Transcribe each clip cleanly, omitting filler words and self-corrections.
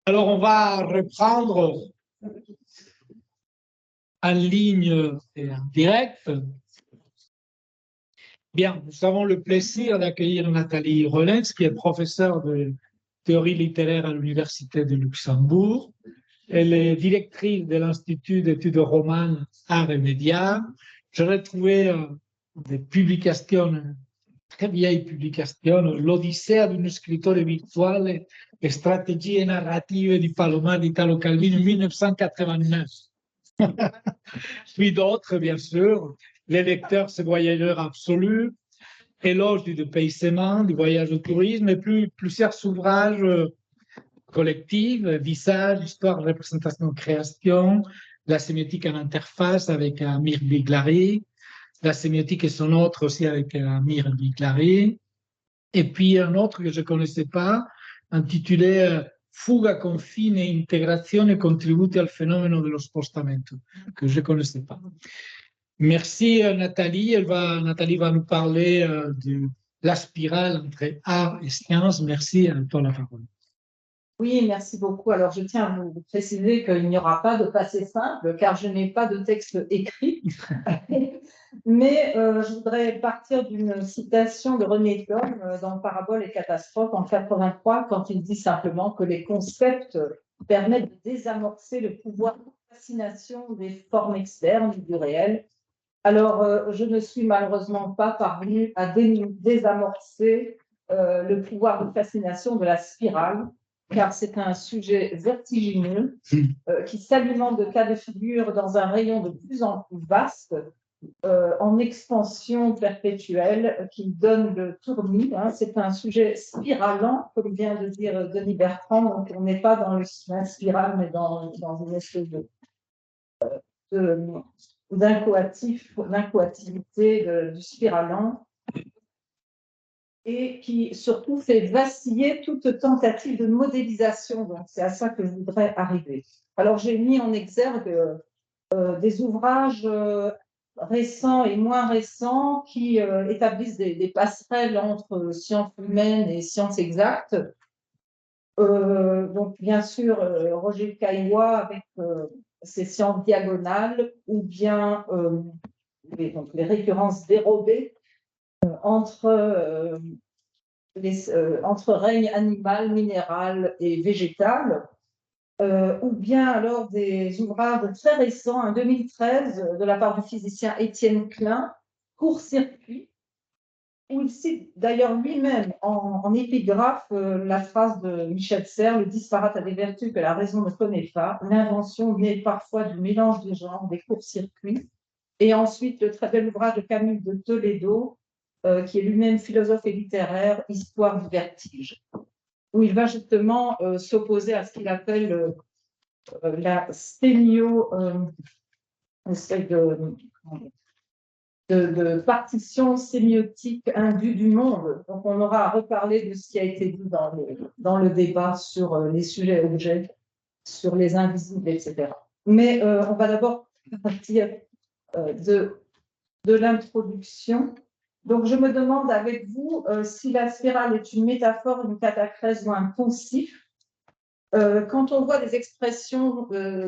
Alors, on va reprendre en ligne et en direct. Bien, nous avons le plaisir d'accueillir Nathalie Rollens, qui est professeure de théorie littéraire à l'Université de Luxembourg. Elle est directrice de l'Institut d'études romanes, arts et médias. J'aurais trouvé des publications, très vieilles publications, l'Odyssée d'un scrittore virtuale e strategie narrative di Palomar d'Italo Calvino, 1989. Puis d'autres, bien sûr, Les lecteurs, c'est voyageurs absolus, Éloge du dépaysement, du voyage au tourisme, et plusieurs ouvrages collectifs, Visage, Histoire, représentation, création, la sémiotique en interface avec Amir Biglari, la sémiotique et son autre aussi avec Amir Biglari, et puis un autre que je ne connaissais pas, intitulé Fuga, confine e integrazione contributi al fenomeno dello spostamento, que je ne connaissais pas. Merci Nathalie. Nathalie va nous parler de la spirale entre art et science. Merci, à toi la parole. Oui, merci beaucoup. Alors, je tiens à vous préciser qu'il n'y aura pas de passé simple, car je n'ai pas de texte écrit. Mais je voudrais partir d'une citation de René Thom dans Parabole et catastrophe en 83, quand il dit simplement que les concepts permettent de désamorcer le pouvoir de fascination des formes externes du réel. Alors, je ne suis malheureusement pas parvenue à désamorcer le pouvoir de fascination de la spirale, car c'est un sujet vertigineux qui s'alimente de cas de figure dans un rayon de plus en plus vaste, en expansion perpétuelle, qui donne le tournis. C'est un sujet spiralant, comme vient de dire Denis Bertrand, donc on n'est pas dans la spirale, mais dans une espèce d'incoativité du spiralant, et qui surtout fait vaciller toute tentative de modélisation. Donc, c'est à ça que je voudrais arriver. Alors, j'ai mis en exergue des ouvrages récents et moins récents qui établissent des passerelles entre sciences humaines et sciences exactes. Donc, bien sûr, Roger Caillois avec ses sciences diagonales, ou bien les récurrences dérobées entre règne animal, minéral et végétal, ou bien alors des ouvrages très récents, en 2013, de la part du physicien Étienne Klein, Court-circuit, où il cite d'ailleurs lui-même en épigraphe la phrase de Michel Serres: le disparate a des vertus que la raison ne connaît pas, l'invention naît parfois du mélange des genres, des courts-circuits. Et ensuite, le très bel ouvrage de Camille de Toledo, qui est lui-même philosophe et littéraire, Histoire du vertige, où il va justement s'opposer à ce qu'il appelle la de partition sémiotique indue du monde. Donc, on aura à reparler de ce qui a été dit dans le débat sur les sujets-objets, sur les invisibles, etc. Mais on va d'abord partir de l'introduction. Donc, je me demande avec vous si la spirale est une métaphore, une catachèse ou un poncif. Quand on voit des expressions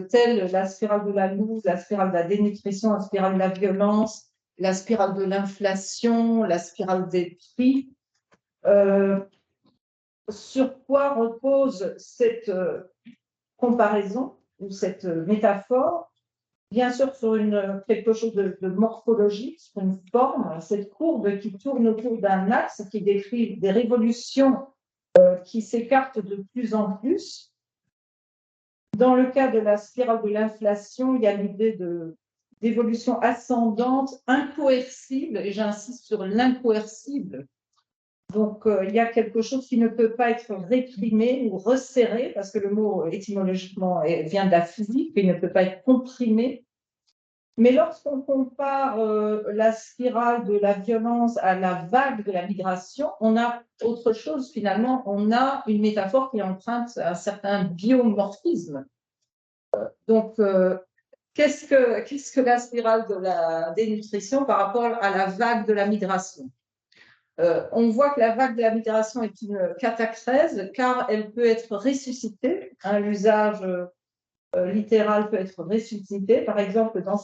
telles la spirale de la loose, la spirale de la dénutrition, la spirale de la violence, la spirale de l'inflation, la spirale des prix, sur quoi repose cette comparaison ou cette métaphore? Bien sûr, sur quelque chose de morphologique, sur une forme, cette courbe qui tourne autour d'un axe qui décrit des révolutions qui s'écartent de plus en plus. Dans le cas de la spirale de l'inflation, il y a l'idée d'évolution ascendante, incoercible, et j'insiste sur l'incoercible. Donc, il y a quelque chose qui ne peut pas être réprimé ou resserré, parce que le mot étymologiquement vient de la physique, il ne peut pas être comprimé. Mais lorsqu'on compare la spirale de la violence à la vague de la migration, on a autre chose finalement, on a une métaphore qui emprunte un certain biomorphisme. Donc, qu'est-ce que la spirale de la dénutrition par rapport à la vague de la migration? On voit que la vague de la Méditerranée est une catacrèse car elle peut être ressuscitée. Hein, l'usage littéral peut être ressuscité. Par exemple, dans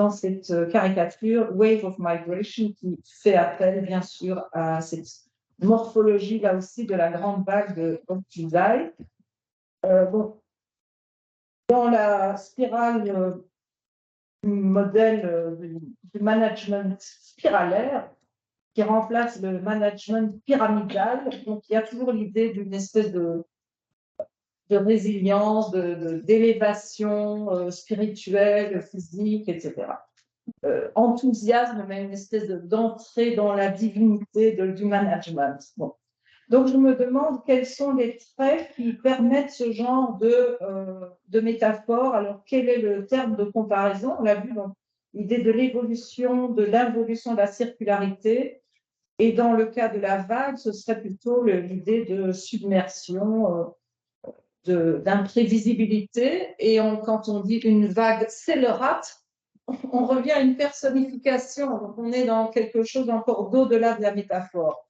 cette caricature, Wave of Migration, qui fait appel bien sûr à cette morphologie là aussi de la grande vague de Octudai. Bon, dans la spirale du modèle du management spiralaire, qui remplace le management pyramidal. Donc, il y a toujours l'idée d'une espèce de résilience, d'élévation spirituelle, physique, etc. Enthousiasme, mais une espèce d'entrée dans la divinité du management. Bon. Donc, je me demande quels sont les traits qui permettent ce genre de métaphore. Alors, quel est le terme de comparaison? On l'a vu, l'idée de l'évolution, de l'involution, de la circularité. Et dans le cas de la vague, ce serait plutôt l'idée de submersion, d'imprévisibilité. Et quand on dit une vague scélérate, on revient à une personnification. Donc, on est dans quelque chose encore d'au-delà de la métaphore.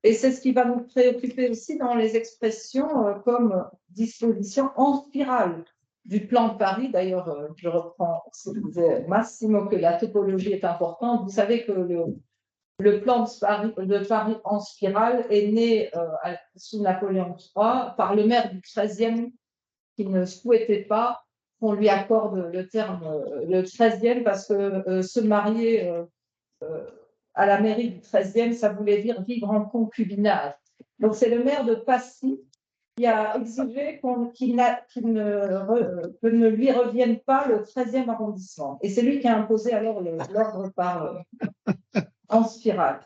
Et c'est ce qui va nous préoccuper aussi dans les expressions comme disposition en spirale du plan de Paris. D'ailleurs, je reprends ce que disait Massimo, que la topologie est importante. Vous savez que le plan de Paris en spirale est né sous Napoléon III par le maire du XIIIe qui ne souhaitait pas qu'on lui accorde le terme le XIIIe parce que se marier à la mairie du XIIIe, ça voulait dire vivre en concubinage. Donc c'est le maire de Passy qui a exigé que ne lui revienne pas le 13e arrondissement. Et c'est lui qui a imposé alors l'ordre en spirale.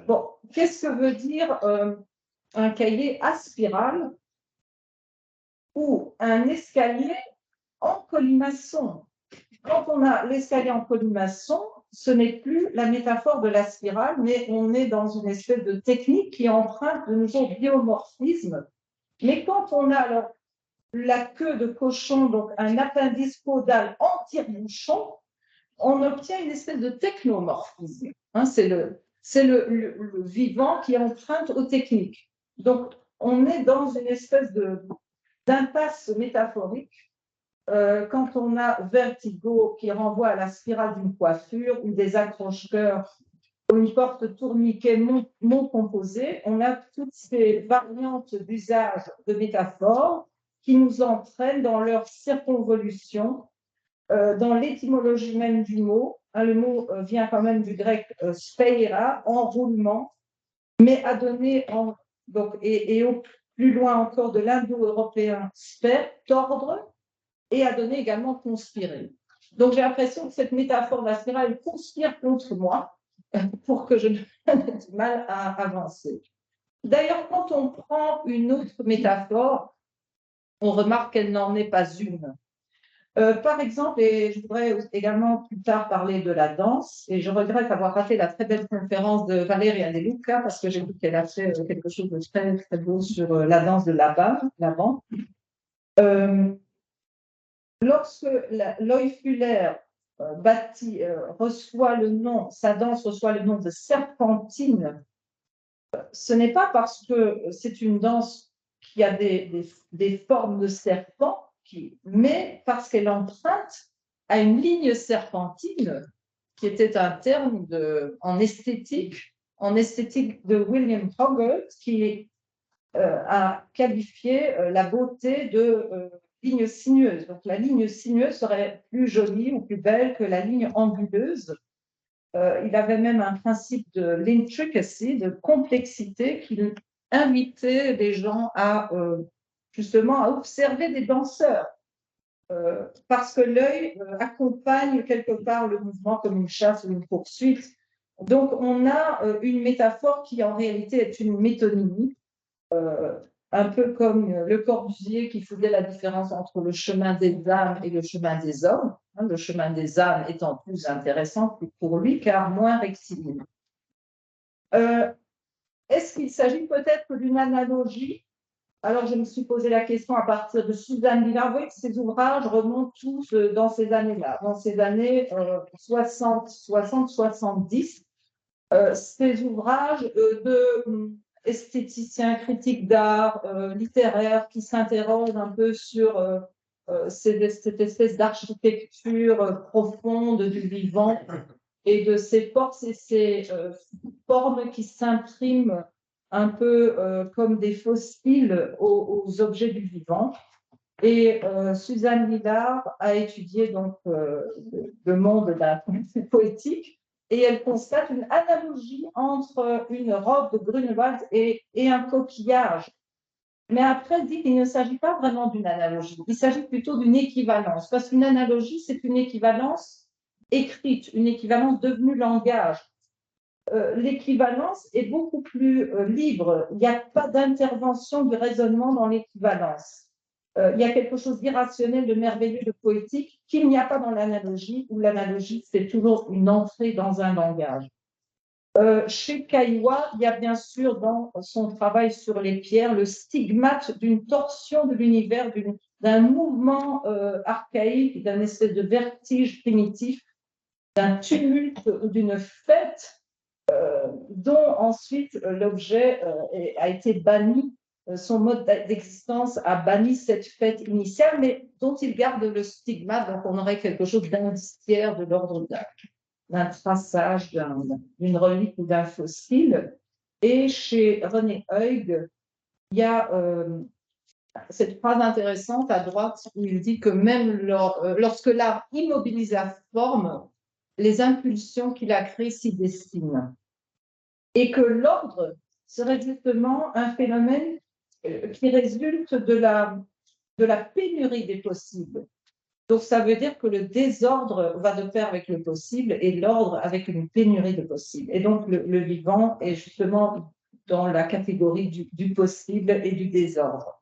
Bon, qu'est-ce que veut dire un cahier à spirale ou un escalier en colimaçon? Quand on a l'escalier en colimaçon, ce n'est plus la métaphore de la spirale, mais on est dans une espèce de technique qui emprunte de nouveaux biomorphismes. Mais quand on a alors la queue de cochon, donc un appendice caudal en tire-bouchon, on obtient une espèce de technomorphisme. Hein, c'est le vivant qui emprunte aux techniques. Donc, on est dans une espèce d'impasse métaphorique quand on a vertigo qui renvoie à la spirale d'une coiffure ou des accroche-cœurs ou une porte tourniquet non composée, on a toutes ces variantes d'usage de métaphores qui nous entraînent dans leur circonvolution, dans l'étymologie même du mot. Hein, le mot vient quand même du grec speira, enroulement, mais a donné, et au plus loin encore de l'indo-européen sper, tordre, et a donné également conspirer. Donc j'ai l'impression que cette métaphore de la spirale conspire contre moi pour que je n'ai du mal à avancer. D'ailleurs, quand on prend une autre métaphore, on remarque qu'elle n'en est pas une. Par exemple, et je voudrais également plus tard parler de la danse, et je regrette avoir raté la très belle conférence de Valeria De Luca parce que j'ai vu qu'elle a fait quelque chose de très, très beau sur la danse de Laban. Lorsque l'œil Fuller reçoit le nom, sa danse reçoit le nom de serpentine, ce n'est pas parce que c'est une danse qui a des formes de serpent, mais parce qu'elle emprunte à une ligne serpentine, qui était un terme en esthétique de William Hogarth, qui a qualifié la beauté de ligne sinueuse. Donc la ligne sinueuse serait plus jolie ou plus belle que la ligne anguleuse. Il avait même un principe de l'intricacy, de complexité, qui invitait les gens justement à observer des danseurs. Parce que l'œil accompagne quelque part le mouvement comme une chasse ou une poursuite. Donc on a une métaphore qui en réalité est une métonymie, un peu comme Le Corbusier qui faisait la différence entre le chemin des âmes et le chemin des hommes, hein, le chemin des âmes étant plus intéressant pour lui car moins rectiligne. Est-ce qu'il s'agit peut-être d'une analogie? Alors je me suis posé la question à partir de Suzanne Villard. Vous voyez que ces ouvrages remontent tous dans ces années-là, dans ces années 60-70. Ces ouvrages d'esthéticiens, critiques d'art, littéraires, qui s'interrogent un peu sur cette espèce d'architecture profonde du vivant et de ces forces et ces formes qui s'impriment un peu comme des fossiles aux objets du vivant. Et Suzanne Lillard a étudié donc le monde de la poétique et elle constate une analogie entre une robe de Grunewald et un coquillage. Mais après, elle dit qu'il ne s'agit pas vraiment d'une analogie, il s'agit plutôt d'une équivalence, parce qu'une analogie, c'est une équivalence écrite, une équivalence devenue langage. L'équivalence est beaucoup plus libre, il n'y a pas d'intervention du raisonnement dans l'équivalence. Il y a quelque chose d'irrationnel, de merveilleux, de poétique qu'il n'y a pas dans l'analogie, où l'analogie, c'est toujours une entrée dans un langage. Chez Caillois, il y a bien sûr dans son travail sur les pierres le stigmate d'une torsion de l'univers, d'un mouvement archaïque, d'un espèce de vertige primitif, d'un tumulte ou d'une fête dont ensuite l'objet a été banni, son mode d'existence a banni cette fête initiale, mais dont il garde le stigmate, donc on aurait quelque chose d'indiciaire de l'ordre d'un traçage, d'une relique ou d'un fossile. Et chez René Huyghe, il y a cette phrase intéressante à droite où il dit que même lorsque l'art immobilise la forme, les impulsions qu'il a créées s'y destinent. Et que l'ordre serait justement un phénomène qui résulte de la pénurie des possibles. Donc, ça veut dire que le désordre va de pair avec le possible et l'ordre avec une pénurie de possibles. Et donc, le vivant est justement dans la catégorie du possible et du désordre.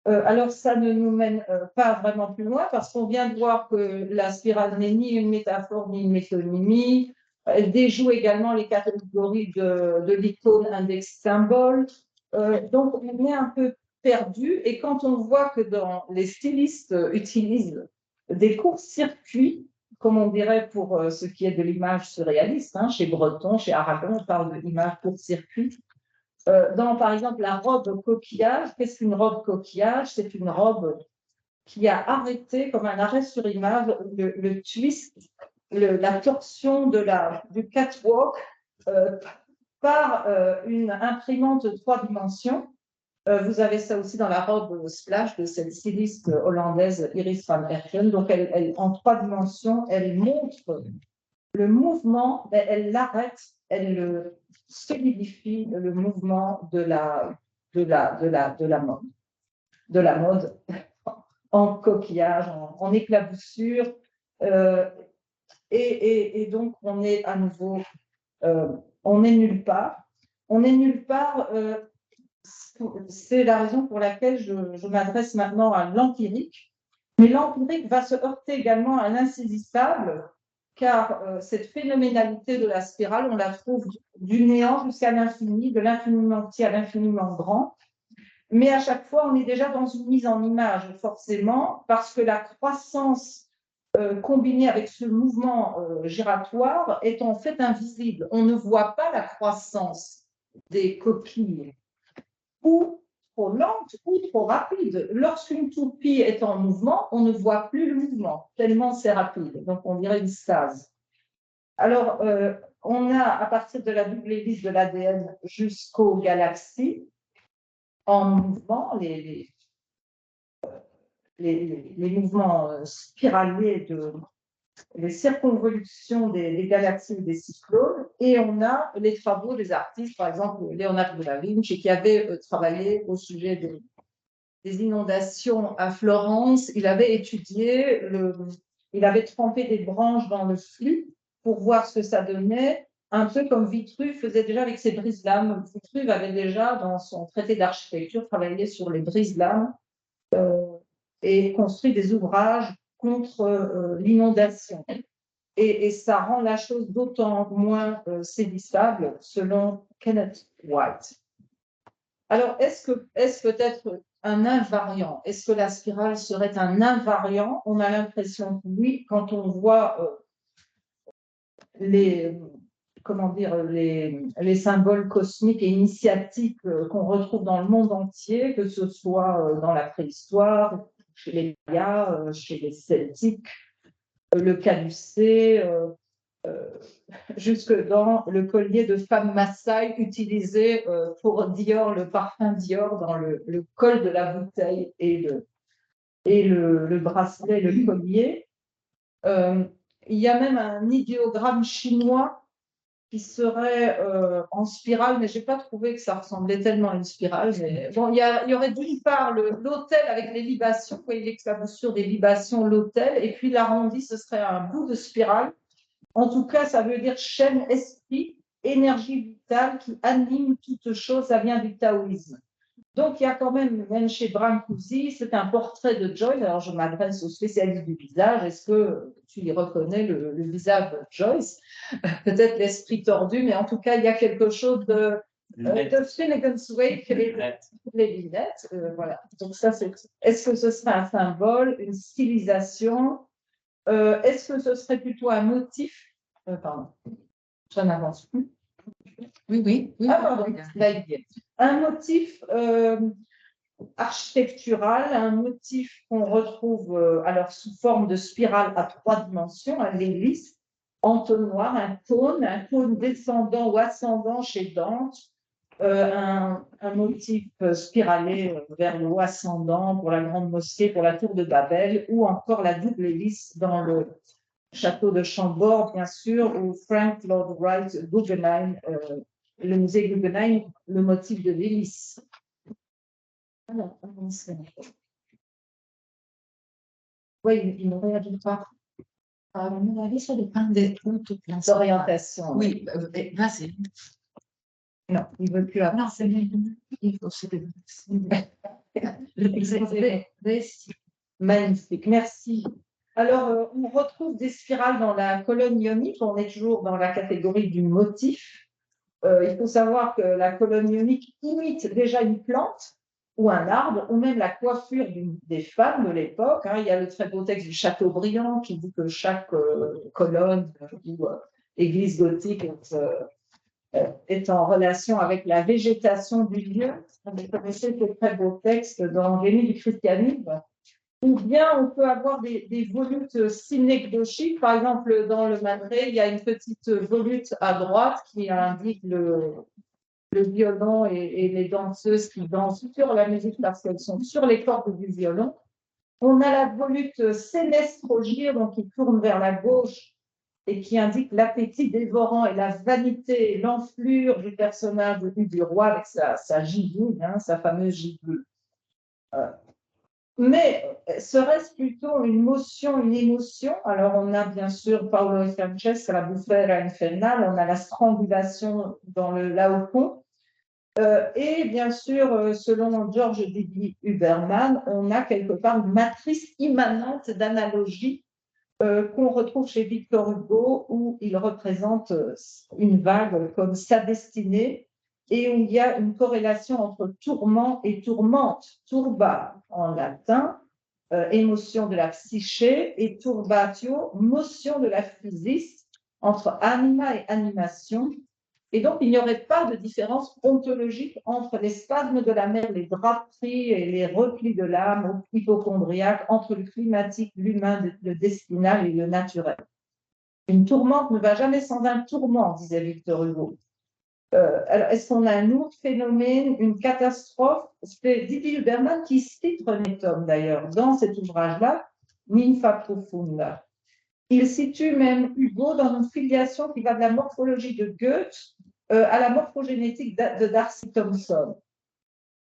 Alors, ça ne nous mène pas vraiment plus loin parce qu'on vient de voir que la spirale n'est ni une métaphore ni une métonymie. Elle déjoue également les catégories de l'icône index symbole. Donc, on est un peu perdu. Et quand on voit que les stylistes utilisent des courts-circuits, comme on dirait pour ce qui est de l'image surréaliste, hein, chez Breton, chez Aragon, on parle d'image court-circuit. Par exemple, la robe coquillage, qu'est-ce qu'une robe coquillage? C'est une robe qui a arrêté, comme un arrêt sur image, le twist, la torsion du catwalk par une imprimante de 3 dimensions. Vous avez ça aussi dans la robe Splash de cette styliste hollandaise Iris van Herken. Donc, en 3 dimensions, elle montre le mouvement, elle l'arrête, elle solidifie le mouvement de la mode en coquillage, en éclaboussure. Et donc, on est à nouveau, on est nulle part. On est nulle part. C'est la raison pour laquelle je m'adresse maintenant à l'empirique. Mais l'empirique va se heurter également à l'insaisissable, car cette phénoménalité de la spirale, on la trouve du néant jusqu'à l'infini, de l'infiniment petit à l'infiniment grand. Mais à chaque fois, on est déjà dans une mise en image, forcément, parce que la croissance combinée avec ce mouvement giratoire est en fait invisible. On ne voit pas la croissance des coquilles, ou trop lente ou trop rapide. Lorsqu'une toupie est en mouvement, on ne voit plus le mouvement, tellement c'est rapide. Donc, on dirait une stase. Alors, on a, à partir de la double hélice de l'ADN jusqu'aux galaxies, en mouvement, les mouvements spiraliers les circonvolutions des galaxies et des cyclones, et on a les travaux des artistes, par exemple Leonardo da Vinci, qui avait travaillé au sujet des inondations à Florence. Il avait étudié, il avait trempé des branches dans le flux pour voir ce que ça donnait, un peu comme Vitruve faisait déjà avec ses brise-lames. Vitruve avait déjà, dans son traité d'architecture, travaillé sur les brise-lames et construit des ouvrages contre l'inondation. Et ça rend la chose d'autant moins saisissable, selon Kenneth White. Alors, est-ce peut-être un invariant? Est-ce que la spirale serait un invariant? On a l'impression que oui, quand on voit comment dire, les symboles cosmiques et initiatiques qu'on retrouve dans le monde entier, que ce soit dans la préhistoire, chez les Mayas, chez les Celtiques, le caducée, jusque dans le collier de femme Maasai utilisé pour Dior, le parfum Dior, dans le col de la bouteille et le bracelet, le collier. Il y a même un idéogramme chinois qui serait en spirale, mais je n'ai pas trouvé que ça ressemblait tellement à une spirale. Mais bon, il y aurait d'une part l'autel avec les libations, vous voyez l'éclaboussure des libations, l'autel, et puis l'arrondi, ce serait un bout de spirale. En tout cas, ça veut dire chaîne esprit, énergie vitale qui anime toute chose, ça vient du taoïsme. Donc, il y a quand même chez Brancusi, c'est un portrait de Joyce. Alors, je m'adresse aux spécialistes du visage. Est-ce que tu y reconnais le visage de Joyce? Peut-être l'esprit tordu, mais en tout cas, il y a quelque chose de Finnegan's Wake, les lunettes. Voilà. Donc, ça, c'est. Est-ce que ce serait un symbole, une stylisation? Est-ce que ce serait plutôt un motif? Pardon, je n'avance plus. Oui. Ah, pardon, là, il y est. Un motif architectural, un motif qu'on retrouve alors sous forme de spirale à 3 dimensions, à l'hélice, entonnoir, un cône descendant ou ascendant chez Dante, un motif spiralé vers le haut ascendant pour la grande mosquée, pour la tour de Babel, ou encore la double hélice dans le château de Chambord, bien sûr, ou Frank Lloyd Wright Guggenheim, le musée Guggenheim, le motif de l'hélice. Alors, oui, il ne réagit pas. À mon avis, ça dépend de où tu places. L'orientation. Oui, vas-y. Non, il ne veut plus avoir. Non, c'est il faut se Magnifique, merci. Alors, on retrouve des spirales dans la colonne ionique. On est toujours dans la catégorie du motif. Il faut savoir que la colonne ionique imite déjà une plante ou un arbre, ou même la coiffure des femmes de l'époque. Il y a le très beau texte du Chateaubriand qui dit que chaque colonne ou église gothique est en relation avec la végétation du lieu. Vous connaissez ce très beau texte dans Génie du christianisme. Ou bien on peut avoir des volutes synecdochiques. Par exemple, dans le Man Ray, il y a une petite volute à droite qui indique le violon et les danseuses qui dansent sur la musique parce qu'elles sont sur les cordes du violon. On a la volute sénestrogire, donc qui tourne vers la gauche et qui indique l'appétit dévorant et la vanité et l'enflure du personnage du roi avec sa gibouille, sa fameuse gibouille. Mais serait-ce plutôt une motion, une émotion? Alors, on a bien sûr Paolo et Francesca, la bufera infernale, on a la strangulation dans le Laocoon. Et bien sûr, selon George D. Huberman, on a quelque part une matrice immanente d'analogie qu'on retrouve chez Victor Hugo, où il représente une vague comme sa destinée, et où il y a une corrélation entre tourment et tourmente. Turba en latin, émotion de la psyché, et turbatio, motion de la physis, entre anima et animation. Et donc, il n'y aurait pas de différence ontologique entre les spasmes de la mer, les draperies et les replis de l'âme hypocondriaque, entre le climatique, l'humain, le destinal et le naturel. Une tourmente ne va jamais sans un tourment, disait Victor Hugo. Alors, est-ce qu'on a un autre phénomène, une catastrophe? C'est Didi Huberman qui cite René Thom, d'ailleurs, dans cet ouvrage-là, Ninfa Profunda. Il situe même Hugo dans une filiation qui va de la morphologie de Goethe à la morphogénétique de Darcy Thompson.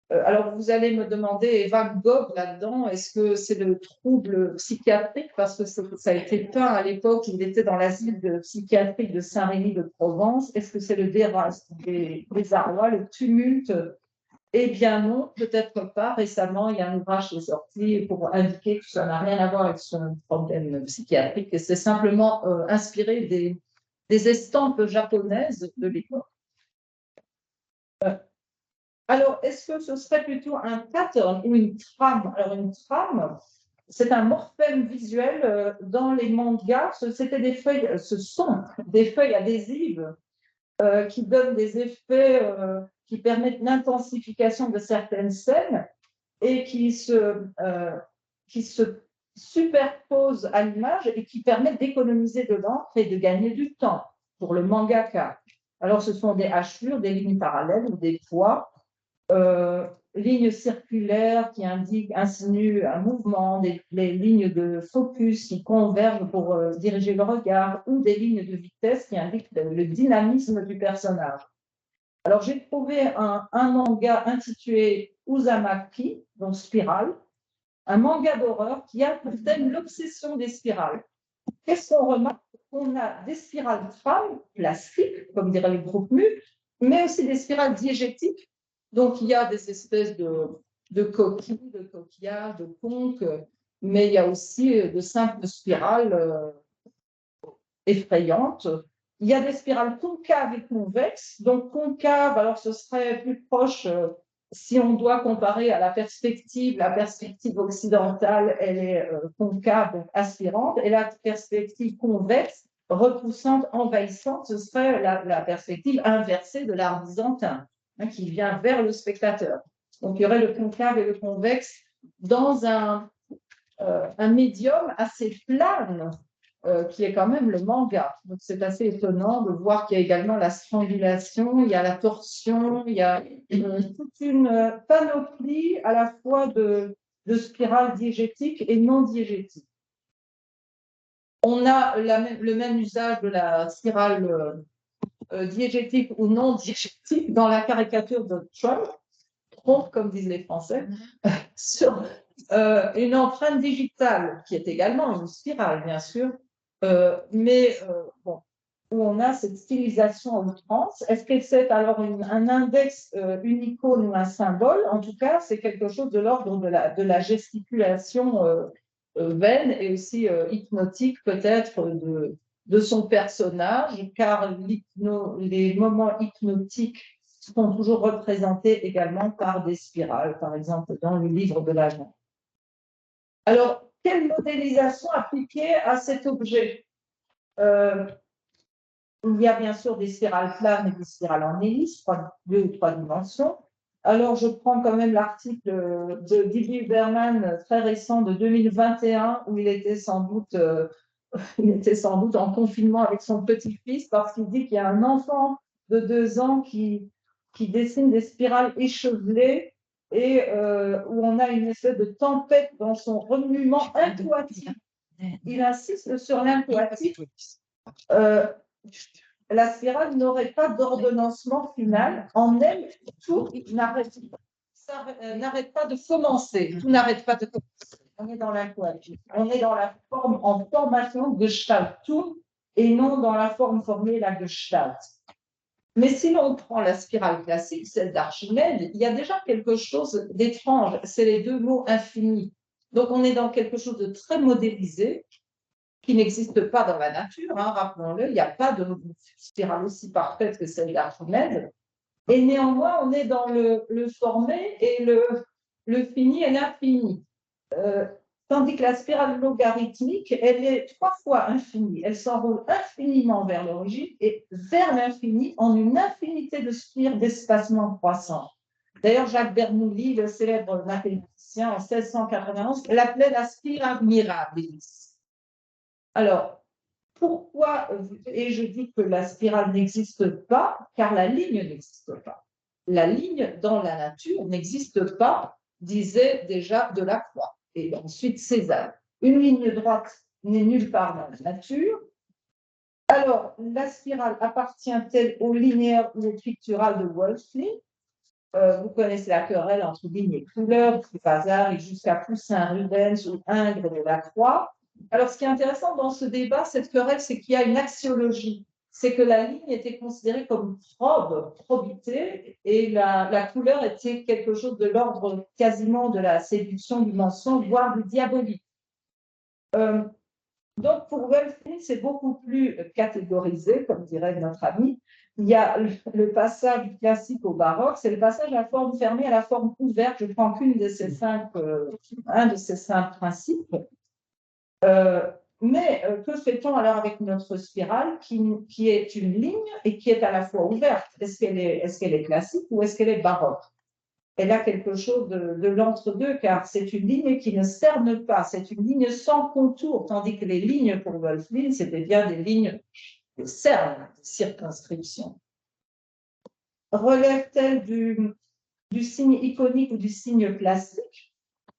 Alors, vous allez me demander, Van Gogh, là-dedans, est-ce que c'est le trouble psychiatrique? Parce que ça a été peint à l'époque, il était dans l'asile de psychiatrie de Saint-Rémy de Provence. Est-ce que c'est le désarroi, le tumulte? Eh bien non, peut-être pas. Récemment, il y a un ouvrage qui est sorti pour indiquer que ça n'a rien à voir avec son problème psychiatrique, et c'est simplement inspiré des estampes japonaises de l'époque. Alors, est-ce que ce serait plutôt un pattern ou une trame? Alors, une trame, c'est un morphème visuel dans les mangas. C'était des feuilles, ce sont des feuilles adhésives qui donnent des effets qui permettent l'intensification de certaines scènes et qui se superposent à l'image et qui permettent d'économiser de l'encre et de gagner du temps pour le mangaka. Alors, ce sont des hachures, des lignes parallèles ou des poids, lignes circulaires qui insinuent un mouvement, les lignes de focus qui convergent pour diriger le regard, ou des lignes de vitesse qui indiquent le dynamisme du personnage. Alors, j'ai trouvé un manga intitulé Uzumaki, donc spirale, un manga d'horreur qui a pour thème l'obsession des spirales. Qu'est-ce qu'on remarque? On a des spirales femmes plastiques, comme diraient les groupes MU, mais aussi des spirales diégétiques. Donc, il y a des espèces de coquilles, de coquillages, de conques, mais il y a aussi de simples spirales effrayantes. Il y a des spirales concaves et convexes. Donc, concave, alors ce serait plus proche, si on doit comparer à la perspective occidentale, elle est concave, donc aspirante, et la perspective convexe, repoussante, envahissante, ce serait la perspective inversée de l'art byzantin, qui vient vers le spectateur. Donc, il y aurait le concave et le convexe dans un médium assez plane, qui est quand même le manga. Donc, c'est assez étonnant de voir qu'il y a également la strangulation, il y a la torsion, il y a toute une panoplie à la fois de spirales diégétiques et non diégétiques. On a le même usage de la spirale diégétique ou non diégétique dans la caricature de Trump, comme disent les Français, sur une empreinte digitale, qui est également une spirale, bien sûr, mais bon, où on a cette stylisation à outrance. Est-ce que c'est alors un index, une icône ou un symbole? En tout cas, c'est quelque chose de l'ordre de la gesticulation vaine et aussi hypnotique peut-être de son personnage, car les moments hypnotiques sont toujours représentés également par des spirales, par exemple dans le livre de l'agent. Alors, quelle modélisation appliquée à cet objet? Il y a bien sûr des spirales planes et des spirales en hélice, 2 ou 3 dimensions. Alors, je prends quand même l'article de Didier Berman, très récent, de 2021, où il était sans doute en confinement avec son petit-fils, parce qu'il dit qu'il y a un enfant de 2 ans qui dessine des spirales échevelées et où on a une espèce de tempête dans son remuement incoatique. Il insiste sur l'incoatique. La spirale n'aurait pas d'ordonnancement final. En elle, tout n'arrête pas de commencer. Tout n'arrête pas de commencer. On est dans l'incoatique. On est dans la forme en formation de Gestaltung et non dans la forme formée la Gestalt. Mais si l'on prend la spirale classique, celle d'Archimède, il y a déjà quelque chose d'étrange. C'est les 2 mots infinis. Donc, on est dans quelque chose de très modélisé, qui n'existe pas dans la nature, rappelons-le, il n'y a pas de spirale aussi parfaite que celle d'Archimède, et néanmoins, on est dans le formé et le fini et l'infini. Tandis que la spirale logarithmique, elle est 3 fois infinie, elle s'enroule infiniment vers l'origine et vers l'infini en une infinité de spires d'espacement croissant. D'ailleurs, Jacques Bernoulli, le célèbre mathématicien en 1691, l'appelait la spirale mirabilis. Alors, pourquoi, et je dis que la spirale n'existe pas, car la ligne n'existe pas. La ligne dans la nature n'existe pas, disait déjà Delacroix, et ensuite Cézanne. Une ligne droite n'est nulle part dans la nature. Alors, la spirale appartient-elle au linéaire ou au pictural de Wolfling? Vous connaissez la querelle entre ligne et couleur, Vasari jusqu'à Poussin, Rubens ou Ingres de Delacroix. Alors, ce qui est intéressant dans ce débat, cette querelle, c'est qu'il y a une axiologie. C'est que la ligne était considérée comme probité, et la couleur était quelque chose de l'ordre quasiment de la séduction, du mensonge, voire du diabolique. Donc, pour Wolfling, c'est beaucoup plus catégorisé, comme dirait notre ami. Il y a le passage classique au baroque, c'est le passage à la forme fermée à la forme ouverte. Je prends un de ces 5 principes. Mais que fait-on alors avec notre spirale qui est une ligne et qui est à la fois ouverte? Est-ce qu'elle est classique ou est-ce qu'elle est baroque? Elle a quelque chose de l'entre-deux, car c'est une ligne qui ne cerne pas, c'est une ligne sans contour, tandis que les lignes pour Wolflin, c'était bien des lignes de cerne, de circonscription. Relève-t-elle du signe iconique ou du signe classique,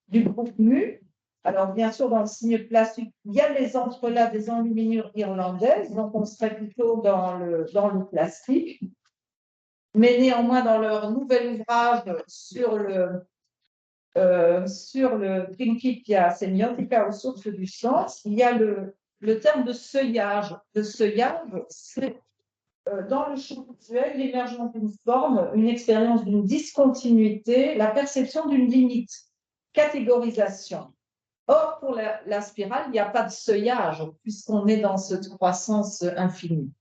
du groupe mu? Alors, bien sûr, dans le signe classique, il y a les entrelacs des enluminures irlandaises, donc on serait plutôt dans le classique. Mais néanmoins, dans leur nouvel ouvrage sur le Principia Semiotica aux sources du sens, il y a le terme de seuillage. Le seuillage, c'est dans le champ visuel l'émergence d'une forme, une expérience d'une discontinuité, la perception d'une limite, catégorisation. Or, pour la spirale, il n'y a pas de seuillage, puisqu'on est dans cette croissance infinie.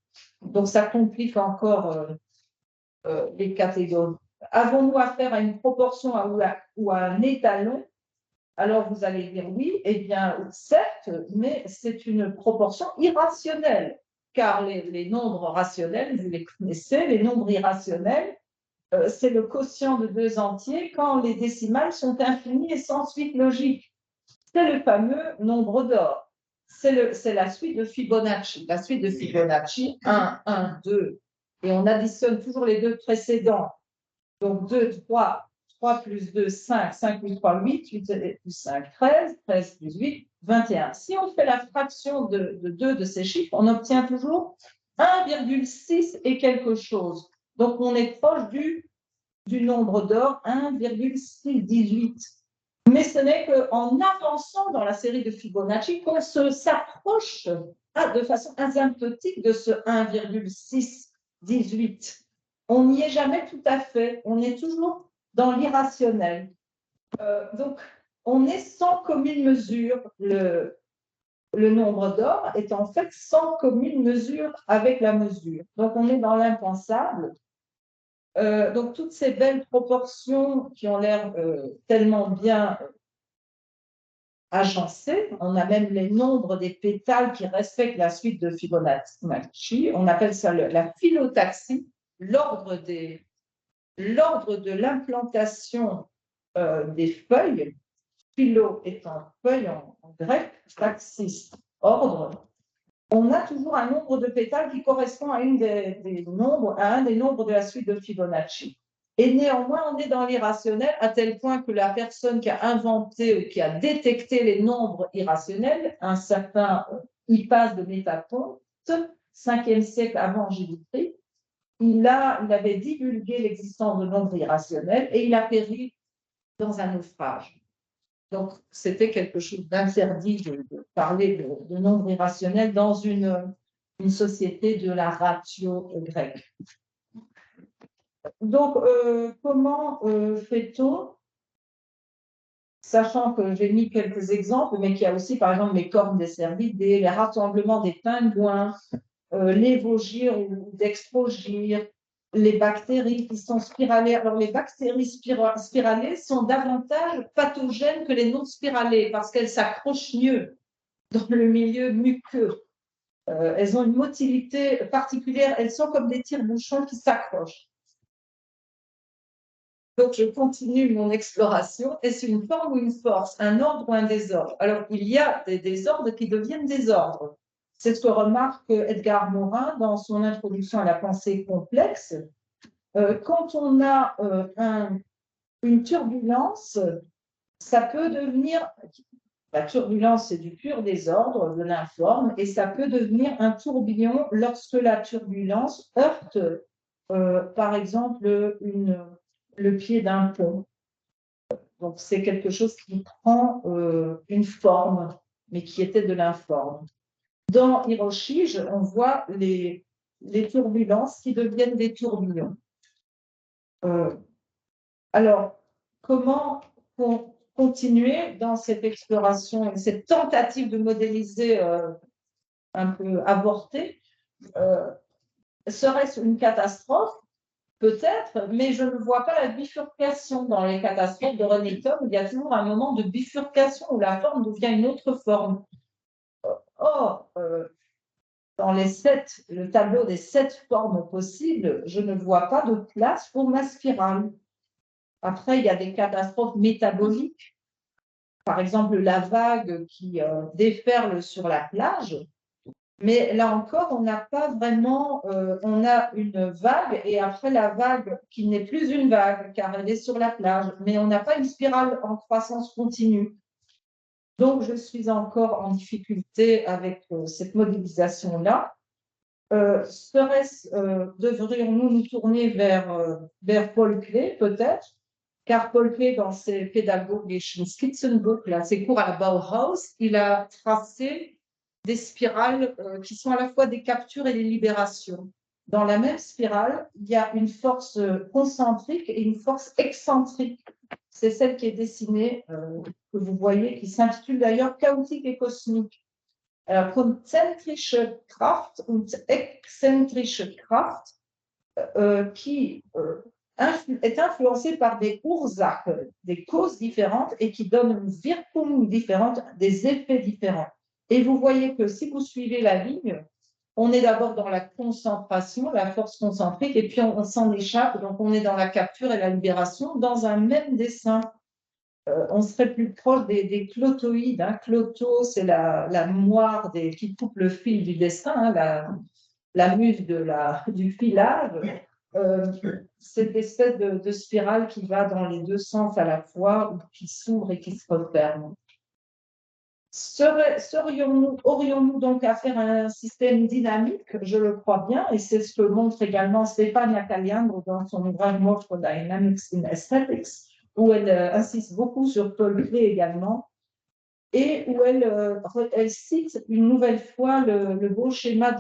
Donc, ça complique encore les catégories. Avons-nous affaire à une proportion ou à un étalon? Alors, vous allez dire oui, eh bien, certes, mais c'est une proportion irrationnelle, car les nombres rationnels, vous les connaissez, les nombres irrationnels, c'est le quotient de deux entiers quand les décimales sont infinies et sans suite logique. C'est le fameux nombre d'or. C'est la suite de Fibonacci. La suite de Fibonacci, 1, 1, 2, et on additionne toujours les deux précédents. Donc 2, 3, 3 plus 2, 5, 5 plus 3, 8, 8 plus 5, 13, 13 plus 8, 21. Si on fait la fraction de deux de ces chiffres, on obtient toujours 1,6 et quelque chose. Donc on est proche du nombre d'or, 1,618. Mais ce n'est qu'en avançant dans la série de Fibonacci qu'on s'approche de façon asymptotique de ce 1,618. On n'y est jamais tout à fait, on est toujours dans l'irrationnel. Donc, on est sans commune mesure. Le nombre d'or est en fait sans commune mesure avec la mesure. Donc, on est dans l'impensable. Donc, toutes ces belles proportions qui ont l'air tellement bien agencées, on a même les nombres des pétales qui respectent la suite de Fibonacci, on appelle ça la phyllotaxie, l'ordre de l'implantation des feuilles, philo étant feuille en grec, taxis, ordre. On a toujours un nombre de pétales qui correspond à un des nombres de la suite de Fibonacci. Et néanmoins, on est dans l'irrationnel à tel point que la personne qui a inventé ou qui a détecté les nombres irrationnels, un certain Hippas de Métaponte, 5e siècle avant Jésus-Christ, il avait divulgué l'existence de nombres irrationnels et il a péri dans un naufrage. Donc, c'était quelque chose d'interdit de parler de nombres irrationnels dans une société de la ratio grecque. Donc, comment fait-on, sachant que j'ai mis quelques exemples, mais qu'il y a aussi, par exemple, les cornes des cervidés, les rassemblements des pingouins, les vaugyres ou dextrogyres, les bactéries qui sont spiralées. Alors, les bactéries spiralées sont davantage pathogènes que les non spiralées parce qu'elles s'accrochent mieux dans le milieu muqueux. Elles ont une motilité particulière. Elles sont comme des tire-bouchons qui s'accrochent. Donc, je continue mon exploration. Est-ce une forme ou une force, un ordre ou un désordre? Alors, il y a des désordres qui deviennent désordres. C'est ce que remarque Edgar Morin dans son introduction à la pensée complexe. Quand on a une turbulence, ça peut devenir, la turbulence c'est du pur désordre, de l'informe, et ça peut devenir un tourbillon lorsque la turbulence heurte, par exemple, le pied d'un pont. Donc c'est quelque chose qui prend une forme, mais qui était de l'informe. Dans Hiroshige, on voit les turbulences qui deviennent des tourbillons. Alors, comment continuer dans cette exploration, cette tentative de modéliser un peu avortée? Serait-ce une catastrophe? Peut-être, mais je ne vois pas la bifurcation dans les catastrophes de René Thom. Il y a toujours un moment de bifurcation où la forme devient une autre forme. Or, dans le tableau des 7 formes possibles, je ne vois pas de place pour ma spirale. Après, il y a des catastrophes métaboliques. Par exemple, la vague qui déferle sur la plage. Mais là encore, on n'a pas vraiment, on a une vague et après la vague qui n'est plus une vague car elle est sur la plage, mais on n'a pas une spirale en croissance continue. Donc, je suis encore en difficulté avec cette modélisation-là. Devrions-nous nous tourner vers Paul Klee, peut-être, car Paul Klee, dans ses Pädagogischen Skizzenbuch, là, ses cours à la Bauhaus, il a tracé des spirales qui sont à la fois des captures et des libérations. Dans la même spirale, il y a une force concentrique et une force excentrique. C'est celle qui est dessinée, que vous voyez, qui s'intitule d'ailleurs chaotique et cosmique. Konzentrische Kraft und exzentrische Kraft qui est influencée par des Ursachen, des causes différentes et qui donnent une Wirkung différente, des effets différents. Et vous voyez que si vous suivez la ligne, on est d'abord dans la concentration, la force concentrique, et puis on s'en échappe, donc on est dans la capture et la libération dans un même dessin. On serait plus proche des clotoïdes. Hein. Cloto, c'est la moire qui coupe le fil du dessin, hein, la muse du filage. Cette espèce de spirale qui va dans les deux sens à la fois, ou qui s'ouvre et qui se referme. Aurions-nous donc affaire à un système dynamique? Je le crois bien, et c'est ce que montre également Stefania Caliandro dans son ouvrage Morphodynamics in Aesthetics, où elle insiste beaucoup sur Paul Klee également, et où elle cite une nouvelle fois le beau schéma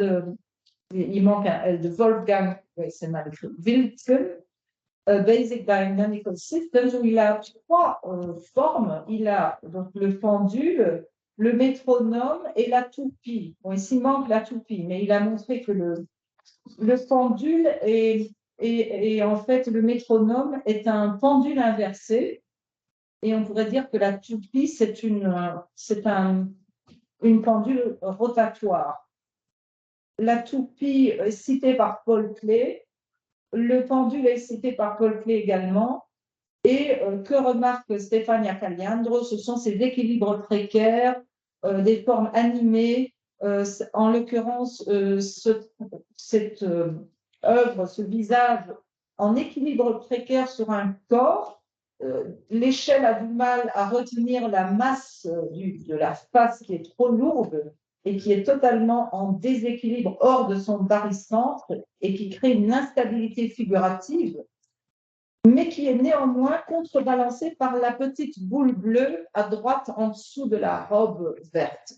il manque un L, de Wolfgang, c'est mal écrit, Wiltgen, Basic Dynamical Systems, où il a 3 formes. Il a donc le pendule, le métronome et la toupie. Bon, ici, il manque la toupie, mais il a montré que le pendule et en fait, le métronome est un pendule inversé. Et on pourrait dire que la toupie, c'est une pendule rotatoire. La toupie est citée par Paul Klee. Le pendule est cité par Paul Klee également. Et que remarque Stefania Caliandro, ce sont ces équilibres précaires, des formes animées. En l'occurrence, cette œuvre, ce visage en équilibre précaire sur un corps. L'échelle a du mal à retenir la masse de la face qui est trop lourde et qui est totalement en déséquilibre hors de son barycentre et qui crée une instabilité figurative, mais qui est néanmoins contrebalancée par la petite boule bleue à droite en dessous de la robe verte.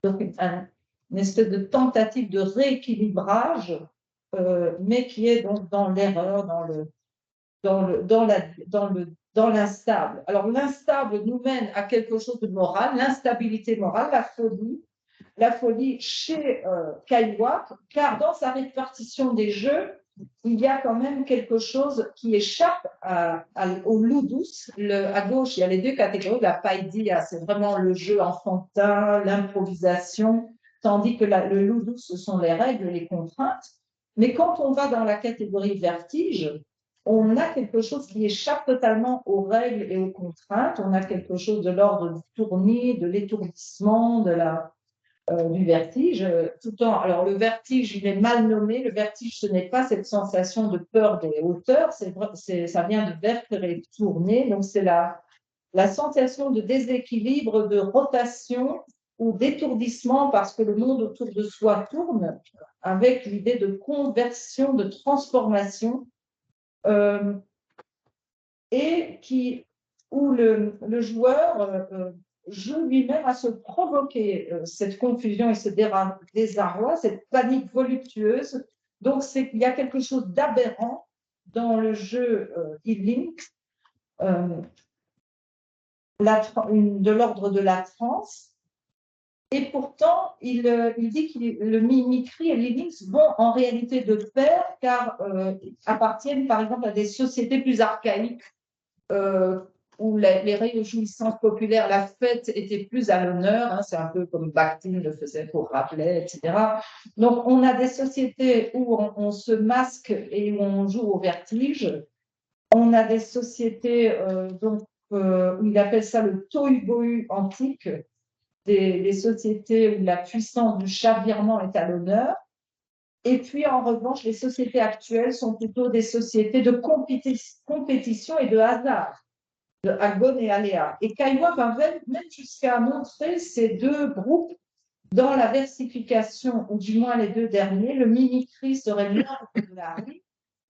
Donc, une espèce de tentative de rééquilibrage, mais qui est donc dans l'erreur, dans l'instable. Alors, l'instable nous mène à quelque chose de moral, l'instabilité morale, la folie chez Caillouac, car dans sa répartition des jeux, il y a quand même quelque chose qui échappe au ludus. À gauche, il y a les 2 catégories. La paidia, c'est vraiment le jeu enfantin, l'improvisation, tandis que le ludus, ce sont les règles, les contraintes. Mais quand on va dans la catégorie vertige, on a quelque chose qui échappe totalement aux règles et aux contraintes. On a quelque chose de l'ordre du tournis, de l'étourdissement, du vertige. Alors, le vertige, il est mal nommé. Le vertige, ce n'est pas cette sensation de peur des hauteurs. Ça vient de vertere, tourner. Donc, c'est la sensation de déséquilibre, de rotation ou d'étourdissement parce que le monde autour de soi tourne, avec l'idée de conversion, de transformation, et où le joueur joue lui-même à se provoquer cette confusion et ce désarroi, cette panique voluptueuse. Donc, il y a quelque chose d'aberrant dans le jeu e-Link, de l'ordre de la transe. Et pourtant, il dit que le mimicry et l'e-Lynx vont en réalité de pair, car appartiennent par exemple à des sociétés plus archaïques, où les réjouissances populaires, la fête était plus à l'honneur, hein, c'est un peu comme Bakhtin le faisait pour Rabelais, etc. Donc, on a des sociétés où on se masque et où on joue au vertige. On a des sociétés où il appelle ça le tohu-bohu antique, des sociétés où la puissance du chavirement est à l'honneur. Et puis, en revanche, les sociétés actuelles sont plutôt des sociétés de compétition et de hasard, de agone et aléa. Et Caillois va même jusqu'à montrer ces deux groupes dans la versification, ou du moins les deux derniers. Le mimicry serait l'ordre de la rime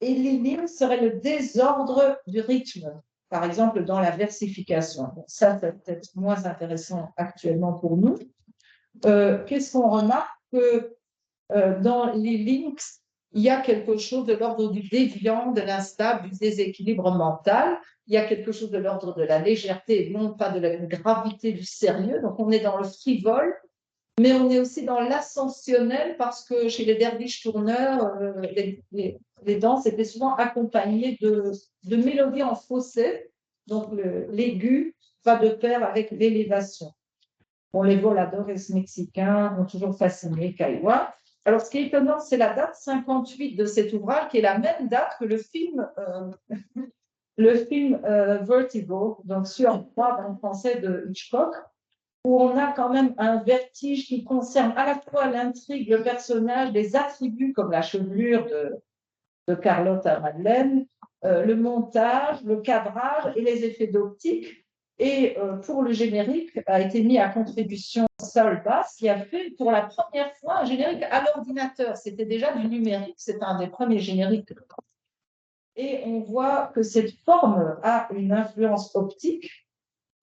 et l'hymne serait le désordre du rythme, par exemple dans la versification. Bon, ça, c'est peut-être moins intéressant actuellement pour nous. Qu'est-ce qu'on remarque que dans les links, il y a quelque chose de l'ordre du déviant, de l'instable, du déséquilibre mental. Il y a quelque chose de l'ordre de la légèreté, non pas de la gravité, du sérieux. Donc, on est dans le frivole, mais on est aussi dans l'ascensionnel parce que chez les derviches tourneurs, les danses étaient souvent accompagnées de mélodies en fausset. Donc, l'aigu va de pair avec l'élévation. Bon, les voladores mexicains ont toujours fasciné Caillois. Alors, ce qui est étonnant, c'est la date 58 de cet ouvrage, qui est la même date que le film Vertigo, donc sur moi en français de Hitchcock, où on a quand même un vertige qui concerne à la fois l'intrigue, le personnage, des attributs comme la chevelure de Carlotte à Madeleine, le montage, le cadrage et les effets d'optique. Et pour le générique, a été mis à contribution Saul Bass, qui a fait pour la première fois un générique à l'ordinateur. C'était déjà du numérique, c'est un des premiers génériques. Et on voit que cette forme a une influence optique,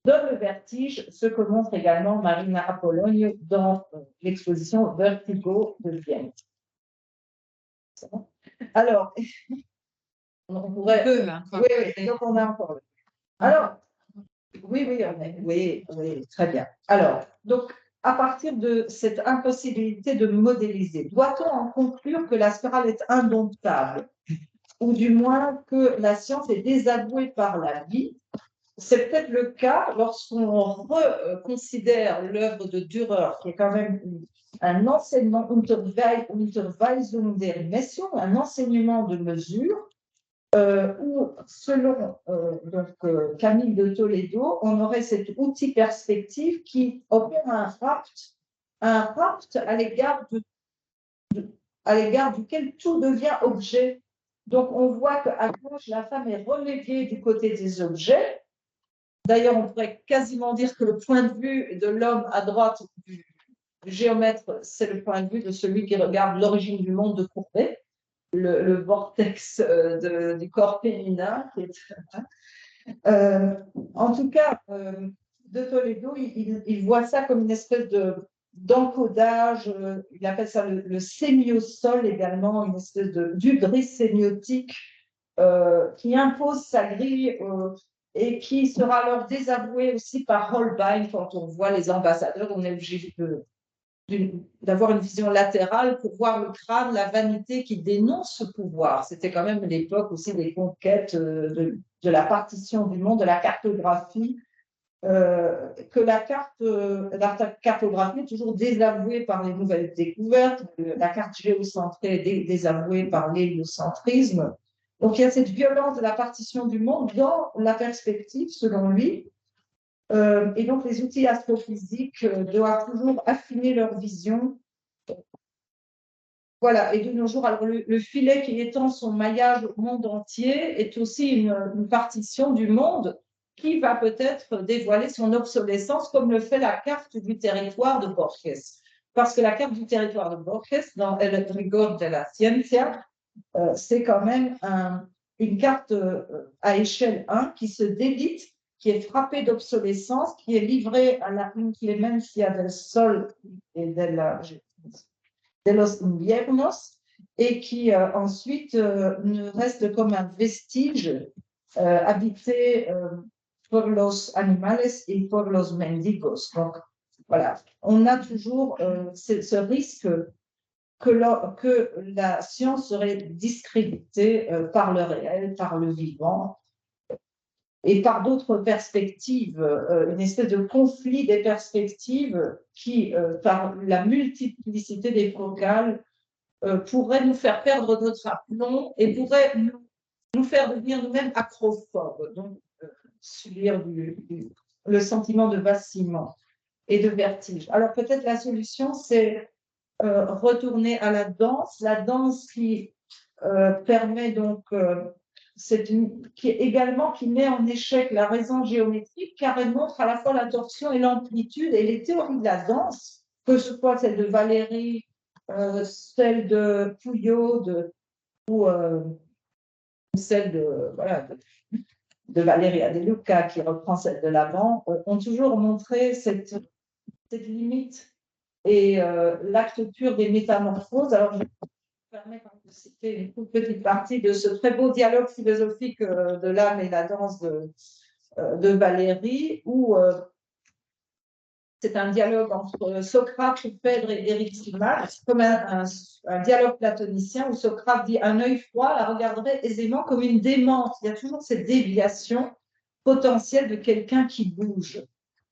donne le vertige, ce que montre également Marina Apollogne dans l'exposition Vertigo de Vienne. Alors, on pourrait. Oui, donc on a encore. Alors, oui, très bien. Alors, donc, à partir de cette impossibilité de modéliser, doit-on en conclure que la spirale est indomptable, ou du moins que la science est désavouée par la vie? C'est peut-être le cas lorsqu'on reconsidère l'œuvre de Dürer, qui est quand même un enseignement Unterweisung der Messung, un enseignement de mesure, où, selon Camille de Toledo, on aurait cet outil perspective qui opère un rapt à l'égard duquel tout devient objet. Donc, on voit qu'à gauche, la femme est reléguée du côté des objets. D'ailleurs, on pourrait quasiment dire que le point de vue de l'homme à droite du géomètre, c'est le point de vue de celui qui regarde l'origine du monde de Courbet, le vortex du corps féminin. En tout cas, de Toledo, il voit ça comme une espèce d'encodage, il appelle ça le sémiosol également, une espèce d'hubris sémiotique qui impose sa grille et qui sera alors désavouée aussi par Holbein. Quand on voit les ambassadeurs, on est obligé d'avoir une vision latérale pour voir le crâne, la vanité qui dénonce ce pouvoir. C'était quand même l'époque aussi des conquêtes de la partition du monde, de la cartographie, que la cartographie est toujours désavouée par les nouvelles découvertes, la carte géocentrée est désavouée par l'héliocentrisme. Donc il y a cette violence de la partition du monde dans la perspective, selon lui. Et donc, les outils astrophysiques doivent toujours affiner leur vision. Voilà, et de nos jours, alors le filet qui étend son maillage au monde entier est aussi une partition du monde qui va peut-être dévoiler son obsolescence, comme le fait la carte du territoire de Borges. Parce que la carte du territoire de Borges, dans El rigor de la ciencia, c'est quand même une carte à échelle 1 qui se délite, qui est frappée d'obsolescence, qui est livrée à la inclemencia del sol et de los inviernos, et qui ensuite ne reste comme un vestige habité por los animales et por los mendigos. Donc, voilà, on a toujours ce risque que la science serait discréditée par le réel, par le vivant. et par d'autres perspectives, une espèce de conflit des perspectives qui, par la multiplicité des focales, pourrait nous faire perdre notre aplomb et pourrait nous faire devenir nous-mêmes acrophobes, donc subir le sentiment de vacillement et de vertige. Alors peut-être la solution, c'est retourner à la danse qui permet donc, qui met en échec la raison géométrique, car elle montre à la fois la torsion et l'amplitude, et les théories de la danse, que ce soit celle de Valéry, celle de Pouillot, ou celle de Valéria De Luca, qui reprend celle de l'avant, ont toujours montré cette limite et l'acte pur des métamorphoses. Alors, je me permets de citer une toute petite partie de ce très beau dialogue philosophique de l'âme et la danse de Valéry, où c'est un dialogue entre Socrate, Phèdre et Éric Simak, comme un dialogue platonicien où Socrate dit « Un œil froid la regarderait aisément comme une démente ». Il y a toujours cette déviation potentielle de quelqu'un qui bouge.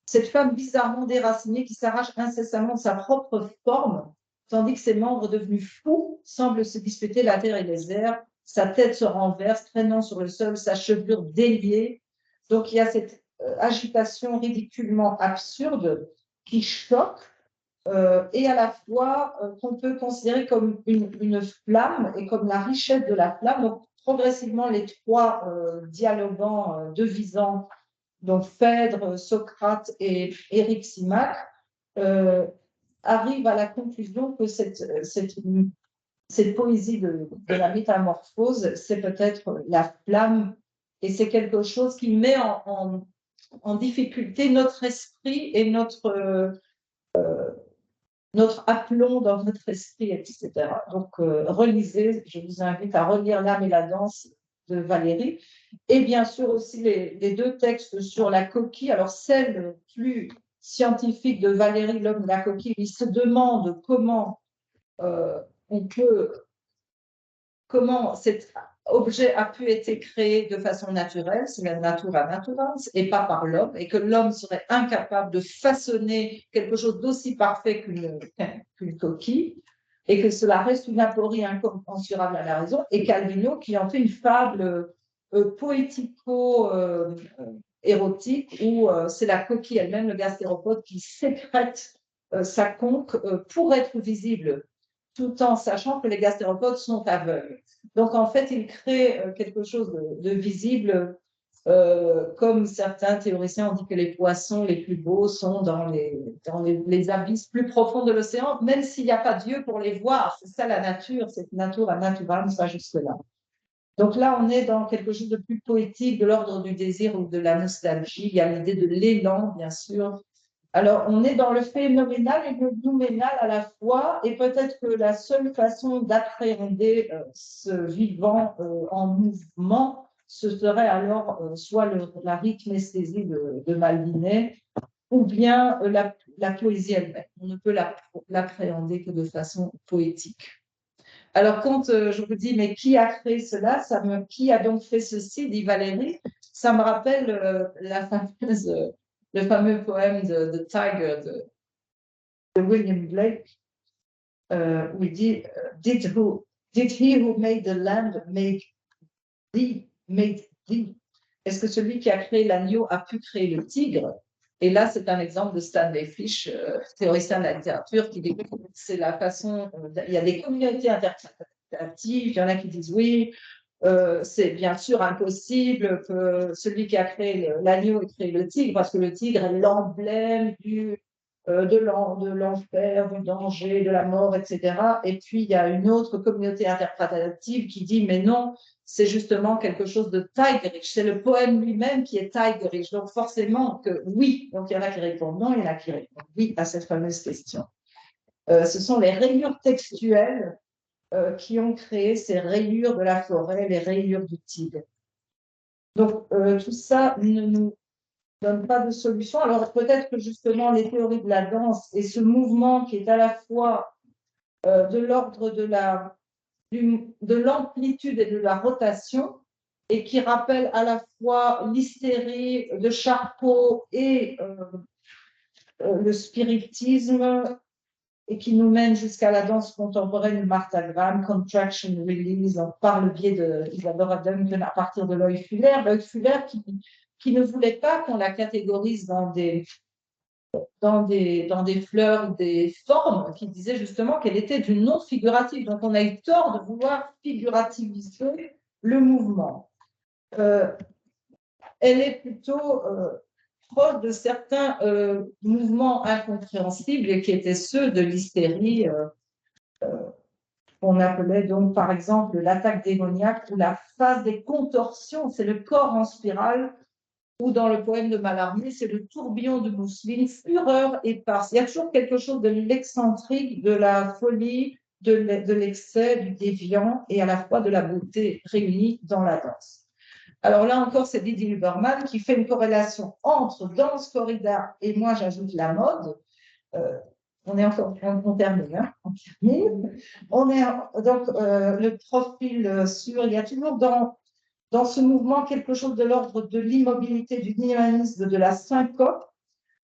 Cette femme bizarrement déracinée qui s'arrache incessamment de sa propre forme, tandis que ses membres devenus fous semblent se disputer la terre et les airs. Sa tête se renverse, traînant sur le sol, sa chevelure déliée. Donc il y a cette agitation ridiculement absurde qui choque et à la fois qu'on peut considérer comme une flamme et comme la richesse de la flamme. Donc progressivement, les trois dialoguants devisants, donc Phèdre, Socrate et Éric Simak, arrivent à la conclusion que cette poésie de la métamorphose, c'est peut-être la flamme, et c'est quelque chose qui met en difficulté notre esprit et notre aplomb dans notre esprit, etc. Donc, relisez, je vous invite à relire L'âme et la danse de Valéry, et bien sûr aussi les deux textes sur la coquille. Alors, celle plus scientifique de Valéry, L'homme et la coquille, il se demande comment comment cet objet a pu être créé de façon naturelle, c'est la natura naturans, et pas par l'homme, et que l'homme serait incapable de façonner quelque chose d'aussi parfait qu'une coquille, et que cela reste une aporie incommensurable à la raison, et Calvino qui en fait une fable poético-érotique, où c'est la coquille elle-même, le gastéropode, qui sécrète sa conque pour être visible, tout en sachant que les gastéropodes sont aveugles. Donc, en fait, il crée quelque chose de visible, comme certains théoriciens ont dit que les poissons les plus beaux sont dans les abysses plus profonds de l'océan, même s'il n'y a pas Dieu pour les voir. C'est ça la nature, cette natura naturans va jusque-là. Donc là, on est dans quelque chose de plus poétique, de l'ordre du désir ou de la nostalgie. Il y a l'idée de l'élan, bien sûr. Alors, on est dans le phénoménal et le nouménal à la fois, et peut-être que la seule façon d'appréhender ce vivant en mouvement, ce serait alors soit la rythmesthésie de Malvinet, ou bien la poésie elle-même. On ne peut l'appréhender que de façon poétique. Alors, quand je vous dis, mais qui a créé cela, qui a donc fait ceci, dit Valéry, ça me rappelle le fameux poème de Tiger de William Blake, où il dit did he who made the land make thee? Est-ce que celui qui a créé l'agneau a pu créer le tigre? Et là, c'est un exemple de Stanley Fish, théoricien de la littérature, qui dit que c'est la façon. Il y a des communautés interprétatives, il y en a qui disent oui. C'est bien sûr impossible que celui qui a créé l'agneau ait créé le tigre, parce que le tigre est l'emblème de l'enfer, du danger, de la mort, etc. Et puis, il y a une autre communauté interprétative qui dit, mais non, c'est justement quelque chose de Tigerish. C'est le poème lui-même qui est Tigerish. Donc, forcément que oui. Donc, il y en a qui répondent non, il y en a qui répondent oui à cette fameuse question. Ce sont les rayures textuelles qui ont créé ces rayures de la forêt, les rayures du tigre. Donc, tout ça ne nous donne pas de solution. Alors, peut-être que justement, les théories de la danse et ce mouvement qui est à la fois de l'ordre de l'amplitude et de la rotation et qui rappelle à la fois l'hystérie de Charcot et le spiritisme, et qui nous mène jusqu'à la danse contemporaine de Martha Graham, Contraction Release, par le biais d'Isadora Duncan à partir de Loïc Fuller. Loïc Fuller qui ne voulait pas qu'on la catégorise dans des fleurs ou des formes, qui disait justement qu'elle était du non figuratif. Donc on a eu tort de vouloir figurativiser le mouvement. Elle est plutôt proche de certains mouvements incompréhensibles et qui étaient ceux de l'hystérie qu'on appelait donc par exemple l'attaque démoniaque ou la phase des contorsions, c'est le corps en spirale, ou dans le poème de Mallarmé, c'est le tourbillon de mousseline, fureur éparse. Il y a toujours quelque chose de l'excentrique, de la folie, de l'excès, du déviant et à la fois de la beauté réunie dans la danse. Alors là encore, c'est Didi Huberman qui fait une corrélation entre danse, corrida et moi j'ajoute la mode. On est encore, on termine, hein, on termine. On est donc le profil sur, il y a toujours dans ce mouvement quelque chose de l'ordre de l'immobilité, du dynamisme, de la syncope,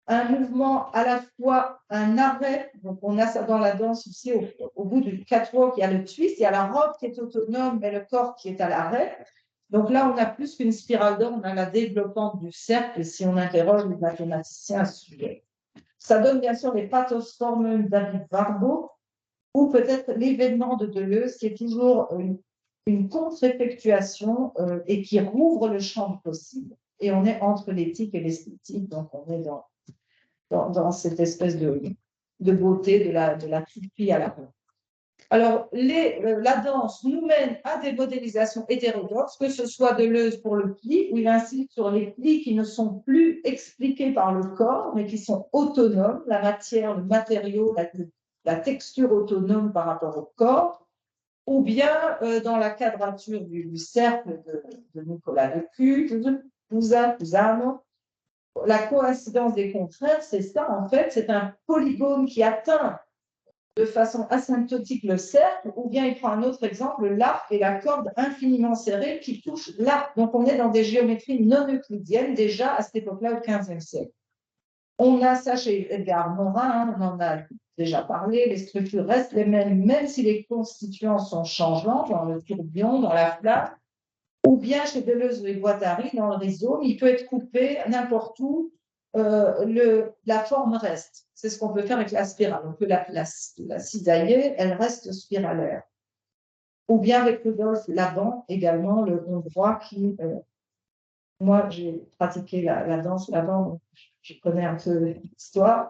un mouvement à la fois un arrêt, donc on a ça dans la danse aussi, au bout du catwalk, il y a le twist, il y a la robe qui est autonome, mais le corps qui est à l'arrêt. Donc là, on a plus qu'une spirale d'or, on a la développante du cercle, si on interroge les mathématiciens à ce sujet. Ça donne bien sûr les pathosformen David Warburg, ou peut-être l'événement de Deleuze, qui est toujours une contre-effectuation et qui rouvre le champ du possible. Et on est entre l'éthique et l'esthétique, donc on est dans cette espèce de beauté de la toupie à la main. Alors, la danse nous mène à des modélisations hétérodoxes, que ce soit Deleuze pour le pli, où il insiste sur les plis qui ne sont plus expliqués par le corps, mais qui sont autonomes, la matière, le matériau, la texture autonome par rapport au corps, ou bien dans la quadrature du cercle de Nicolas Lecu, Pusano, la coïncidence des contraires, c'est ça en fait, c'est un polygone qui atteint de façon asymptotique le cercle, ou bien il prend un autre exemple, l'arc et la corde infiniment serrée qui touchent l'arc. Donc on est dans des géométries non euclidiennes déjà à cette époque-là, au XVe siècle. On a ça chez Edgar Morin, hein, on en a déjà parlé, les structures restent les mêmes, même si les constituants sont changeants, dans le tourbillon, dans la flamme, ou bien chez Deleuze et Guattari, dans le rhizome, il peut être coupé n'importe où, la forme reste. C'est ce qu'on peut faire avec la spirale. On peut la cisailler, elle reste spiralaire. Ou bien avec Rudolf Laban, également, le hongrois qui... moi, j'ai pratiqué la danse Laban, je connais un peu l'histoire.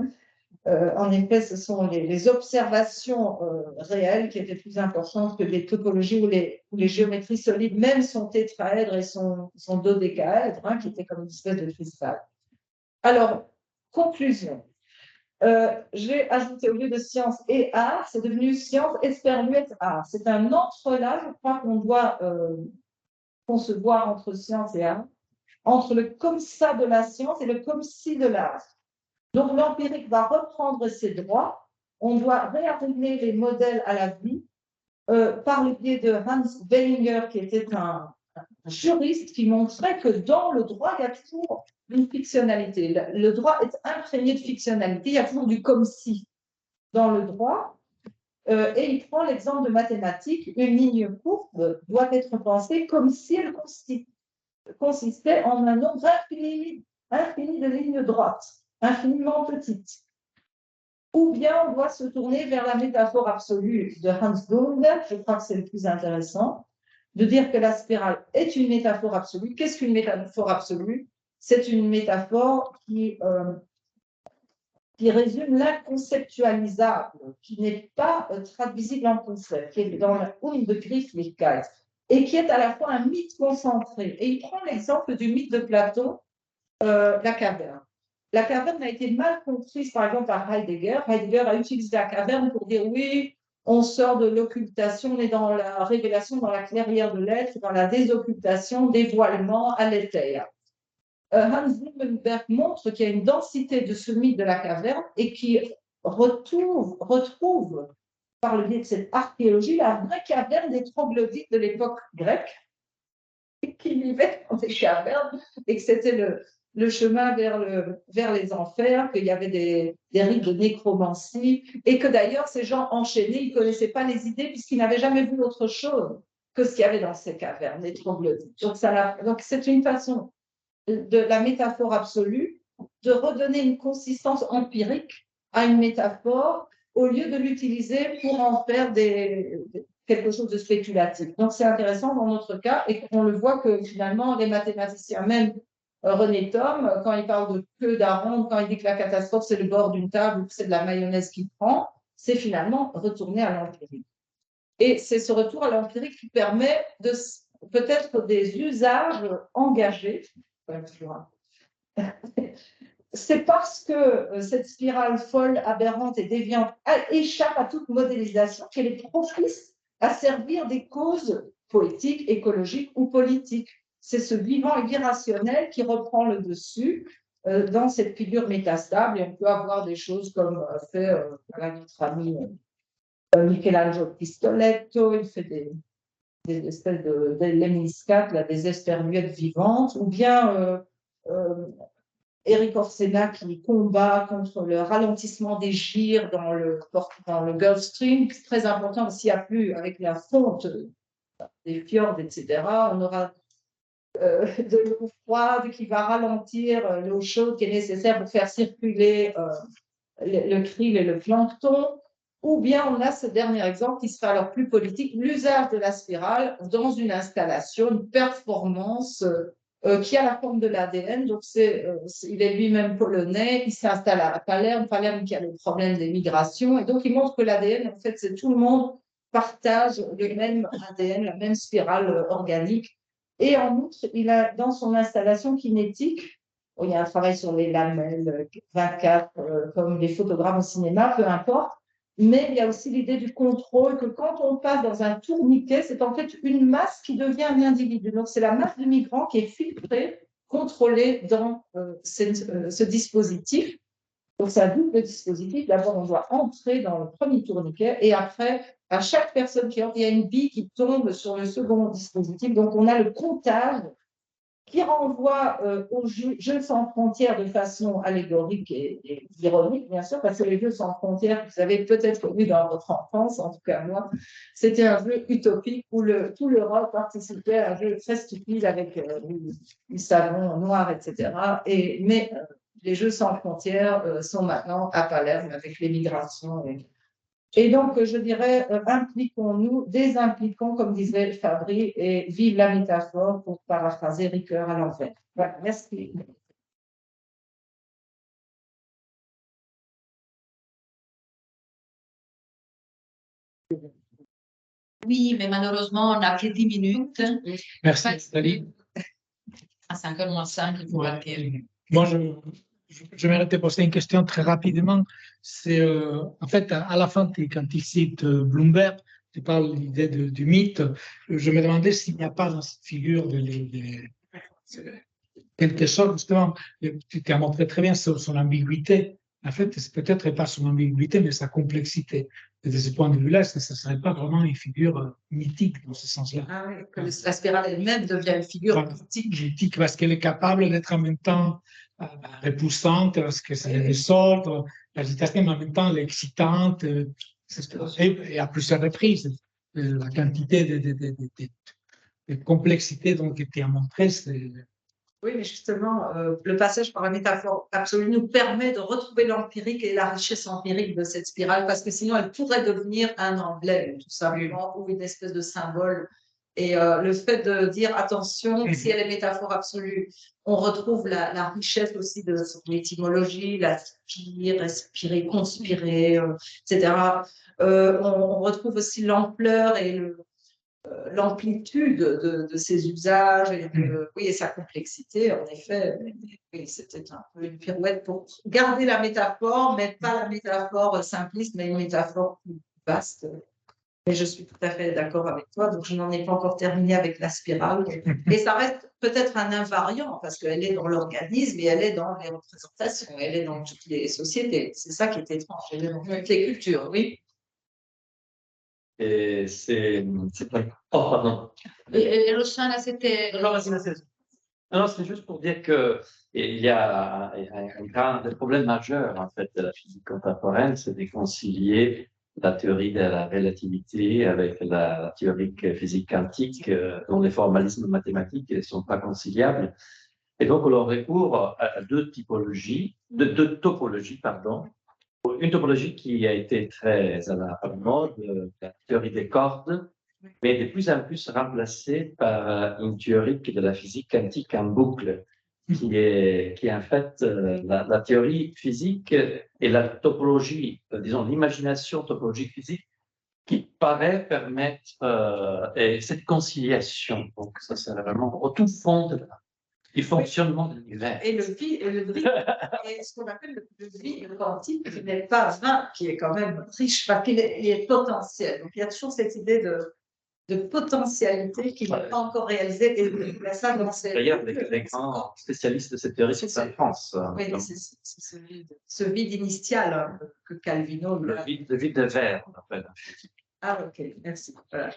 En effet, ce sont les observations réelles qui étaient plus importantes que les topologies où les géométries solides, même sont tétraèdres et sont dodécaèdres, hein, qui étaient comme une espèce de cristal. Alors, conclusion. J'ai ajouté au lieu de science et art, c'est devenu science, esperluette, art. C'est un entre-là, je crois qu'on doit concevoir entre science et art, entre le comme ça de la science et le comme si de l'art. Donc l'empirique va reprendre ses droits, on doit réarriver les modèles à la vie par le biais de Hans Bellinger, qui était un juriste qui montrait que dans le droit, il y a toujours une fictionnalité. Le droit est imprégné de fictionnalité, il y a toujours du comme si dans le droit. Et il prend l'exemple de mathématiques, une ligne courbe doit être pensée comme si elle consistait en un nombre infini de lignes droites, infiniment petites. Ou bien on doit se tourner vers la métaphore absolue de Hans Gundert, je crois que c'est le plus intéressant, de dire que la spirale est une métaphore absolue. Qu'est-ce qu'une métaphore absolue? C'est une métaphore qui résume l'inconceptualisable, qui n'est pas traduisible en concept, qui est dans la Unbegrifflichkeit, et qui est à la fois un mythe concentré. Et il prend l'exemple du mythe de Platon, la caverne. La caverne a été mal comprise, par exemple, par Heidegger. Heidegger a utilisé la caverne pour dire oui, on sort de l'occultation, on est dans la révélation, dans la clairière de l'être, dans la désoccultation, dévoilement à l'éther. Hans Blumenberg montre qu'il y a une densité de ce mythe de la caverne et qui retrouve par le biais de cette archéologie la vraie caverne des troglodytes de l'époque grecque, qui vivaient dans des cavernes et que c'était le chemin vers les enfers, qu'il y avait des rites de nécromancie et que d'ailleurs ces gens enchaînés, ils ne connaissaient pas les idées puisqu'ils n'avaient jamais vu autre chose que ce qu'il y avait dans ces cavernes, les troglodytes. Donc c'est une façon de la métaphore absolue de redonner une consistance empirique à une métaphore au lieu de l'utiliser pour en faire quelque chose de spéculatif. Donc c'est intéressant dans notre cas et on le voit que finalement les mathématiciens, même René Thom, quand il parle de queue d'aronde, quand il dit que la catastrophe c'est le bord d'une table ou que c'est de la mayonnaise qu'il prend, c'est finalement retourner à l'empirique. Et c'est ce retour à l'empirique qui permet de peut-être des usages engagés. C'est parce que cette spirale folle, aberrante et déviante échappe à toute modélisation qu'elle est propice à servir des causes poétiques, écologiques ou politiques. C'est ce vivant et l'irrationnel qui reprend le dessus dans cette figure métastable. Et on peut avoir des choses comme fait notre ami Michelangelo Pistoletto, il fait des espèces de lemniscates, des esperluettes vivantes, ou bien Eric Orsena qui combat contre le ralentissement des gyres dans le Gulf Stream, c'est très important parce qu'il n'y a plus, avec la fonte des fjords, etc., on aura de l'eau froide qui va ralentir l'eau chaude qui est nécessaire pour faire circuler le krill et le plancton. Ou bien on a ce dernier exemple qui sera alors plus politique, l'usage de la spirale dans une installation, une performance qui a la forme de l'ADN. Donc il est lui-même polonais, il s'installe à Palerme qui a le problème des migrations. Et donc il montre que l'ADN, en fait, c'est tout le monde partage le même ADN, la même spirale organique. Et en outre, il a dans son installation kinétique, il y a un travail sur les lamelles 24, comme les photogrammes au cinéma, peu importe. Mais il y a aussi l'idée du contrôle, que quand on passe dans un tourniquet, c'est en fait une masse qui devient un individu. Donc, c'est la masse du migrant qui est filtrée, contrôlée dans ce dispositif. Donc, c'est un double dispositif. D'abord, on doit entrer dans le premier tourniquet et après, à chaque personne qui entre, il y a une bille qui tombe sur le second dispositif. Donc, on a le comptage qui renvoie aux Jeux sans frontières de façon allégorique et ironique, bien sûr, parce que les Jeux sans frontières, vous avez peut-être vu dans votre enfance, en tout cas moi, c'était un jeu utopique où tout l'Europe participait à un jeu très stupide avec du savon noir, etc. Mais les Jeux sans frontières sont maintenant à Palerme avec l'émigration et donc, je dirais, impliquons-nous, désimpliquons, comme disait Fabry, et vive la métaphore, pour paraphraser Ricoeur à l'envers. Voilà, merci. Oui, mais malheureusement, on n'a que 10 minutes. Merci, Nathalie. À 5h moins 5, il faut partir. Moi, je vais te poser une question très rapidement. C'est en fait, à la fin, quand il cite Bloomberg, tu parles de l'idée du mythe. Je me demandais s'il n'y a pas dans cette figure quelque chose, justement, tu t'as montré très bien son ambiguïté. En fait, c'est peut-être pas son ambiguïté, mais sa complexité. Et de ce point de vue-là, ça ne serait pas vraiment une figure mythique dans ce sens-là. Ah oui, que la spirale elle-même devient une figure mythique. Mythique parce qu'elle est capable d'être en même temps repoussante, parce que c'est le désordre, l'agitation, mais en même temps elle est excitante, et à plusieurs reprises. La quantité de complexité dont tu as montré, c'est. Oui, mais justement, le passage par la métaphore absolue nous permet de retrouver l'empirique et la richesse empirique de cette spirale, parce que sinon, elle pourrait devenir un emblème, tout simplement, ou une espèce de symbole. Et le fait de dire, attention, si elle est métaphore absolue, on retrouve la richesse aussi de son étymologie, l'aspire, respirer, conspirer, etc. On retrouve aussi l'ampleur et l'amplitude de ses usages et sa complexité, en effet, oui, c'était un peu une pirouette pour garder la métaphore, mais pas la métaphore simpliste, mais une métaphore plus vaste. Mais je suis tout à fait d'accord avec toi, donc je n'en ai pas encore terminé avec la spirale. Et ça reste peut-être un invariant, parce qu'elle est dans l'organisme et elle est dans les représentations, elle est dans toutes les sociétés. C'est ça qui est étrange, elle est dans toutes les cultures, oui. Et c'est pas... Oh, pardon. Et Rossana, c'était. Non, vas-y, vas-y. Non, c'est juste pour dire que il y a un grand problème majeur en fait de la physique contemporaine, c'est de concilier la théorie de la relativité avec la théorie physique quantique, dont les formalismes mathématiques ne sont pas conciliables. Et donc, on recourt à deux typologies, deux topologies, pardon. Une topologie qui a été très à la mode, la théorie des cordes, mais de plus en plus remplacée par une théorie de la physique quantique en boucle, qui est en fait la théorie physique et la topologie, disons l'imagination topologique physique, qui paraît permettre et cette conciliation. Donc, ça, c'est vraiment au tout fond du fonctionnement de l'univers. Et le vide, et ce qu'on appelle le vide quantique, qui n'est pas vain, qui est quand même riche, parce qu'il est potentiel. Donc, il y a toujours cette idée de potentialité qui n'est pas encore réalisée. Et ça, d'ailleurs, les grands spécialistes de cette théorie sont en France. Oui, c'est ce vide initial hein, que Calvino. Le vide de verre, on appelle. Ah, ok, merci. Voilà.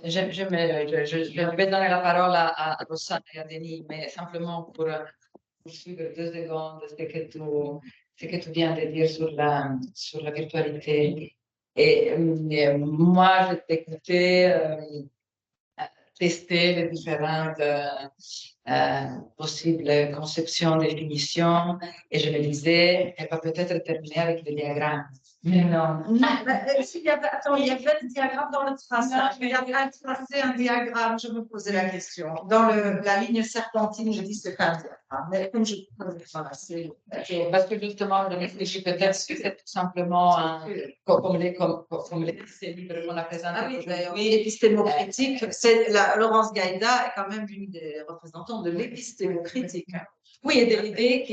Je vais donner la parole à Rossana et à Denis, mais simplement pour suivre 2 secondes ce que tu viens de dire sur la virtualité. Et moi, je t'écoutais tester les différentes possibles conceptions, définitions, et je me disais, elle va peut-être terminer avec le diagramme. Mais non. Il y avait le diagramme dans le traçage. Il y avait un diagramme, je me posais la question. Dans la ligne serpentine, je dis c'est pas un diagramme. Mais comme je Parce que justement, je réfléchis peut-être que c'est tout simplement comme les livres qu'on a présentés. Oui, l'épistémocritique, Laurence Gaïda est quand même une des représentantes de l'épistémocritique. Oui, et de l'idée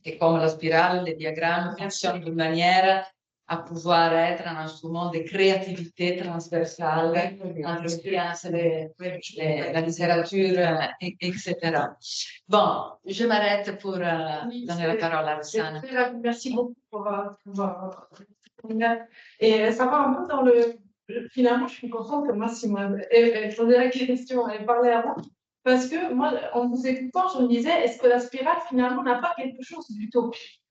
que comme la spirale, les diagrammes fonctionnent d'une manière à pouvoir être un instrument de créativité transversale entre les sciences, la littérature, etc. Bon, je m'arrête pour donner la parole à Rossana. Merci beaucoup pour et ça va un peu dans le... Finalement, je suis contente que Simone ait posé la question, elle parlait avant, parce que moi, en vous écoutant, je me disais, est-ce que la spirale, finalement, n'a pas quelque chose d'utopie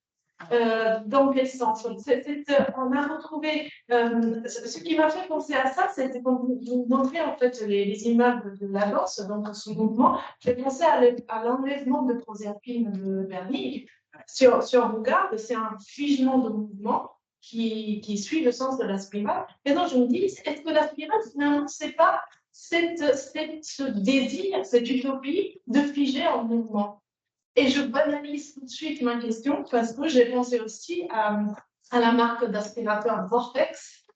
dans quel sens? On a retrouvé... ce qui m'a fait penser à ça, c'était quand vous montrez en fait les immeubles de la danse, donc ce mouvement, j'ai pensé à l'enlèvement de Proserpine de Berni. Sur Regarde, c'est un figement de mouvement qui suit le sens de la spirale. Et donc, je me dis, est-ce que la spirale, finalement, c'est pas ce désir, cette utopie de figer en mouvement? Et je banalise tout de suite ma question parce que j'ai pensé aussi à la marque d'aspirateur Vortex,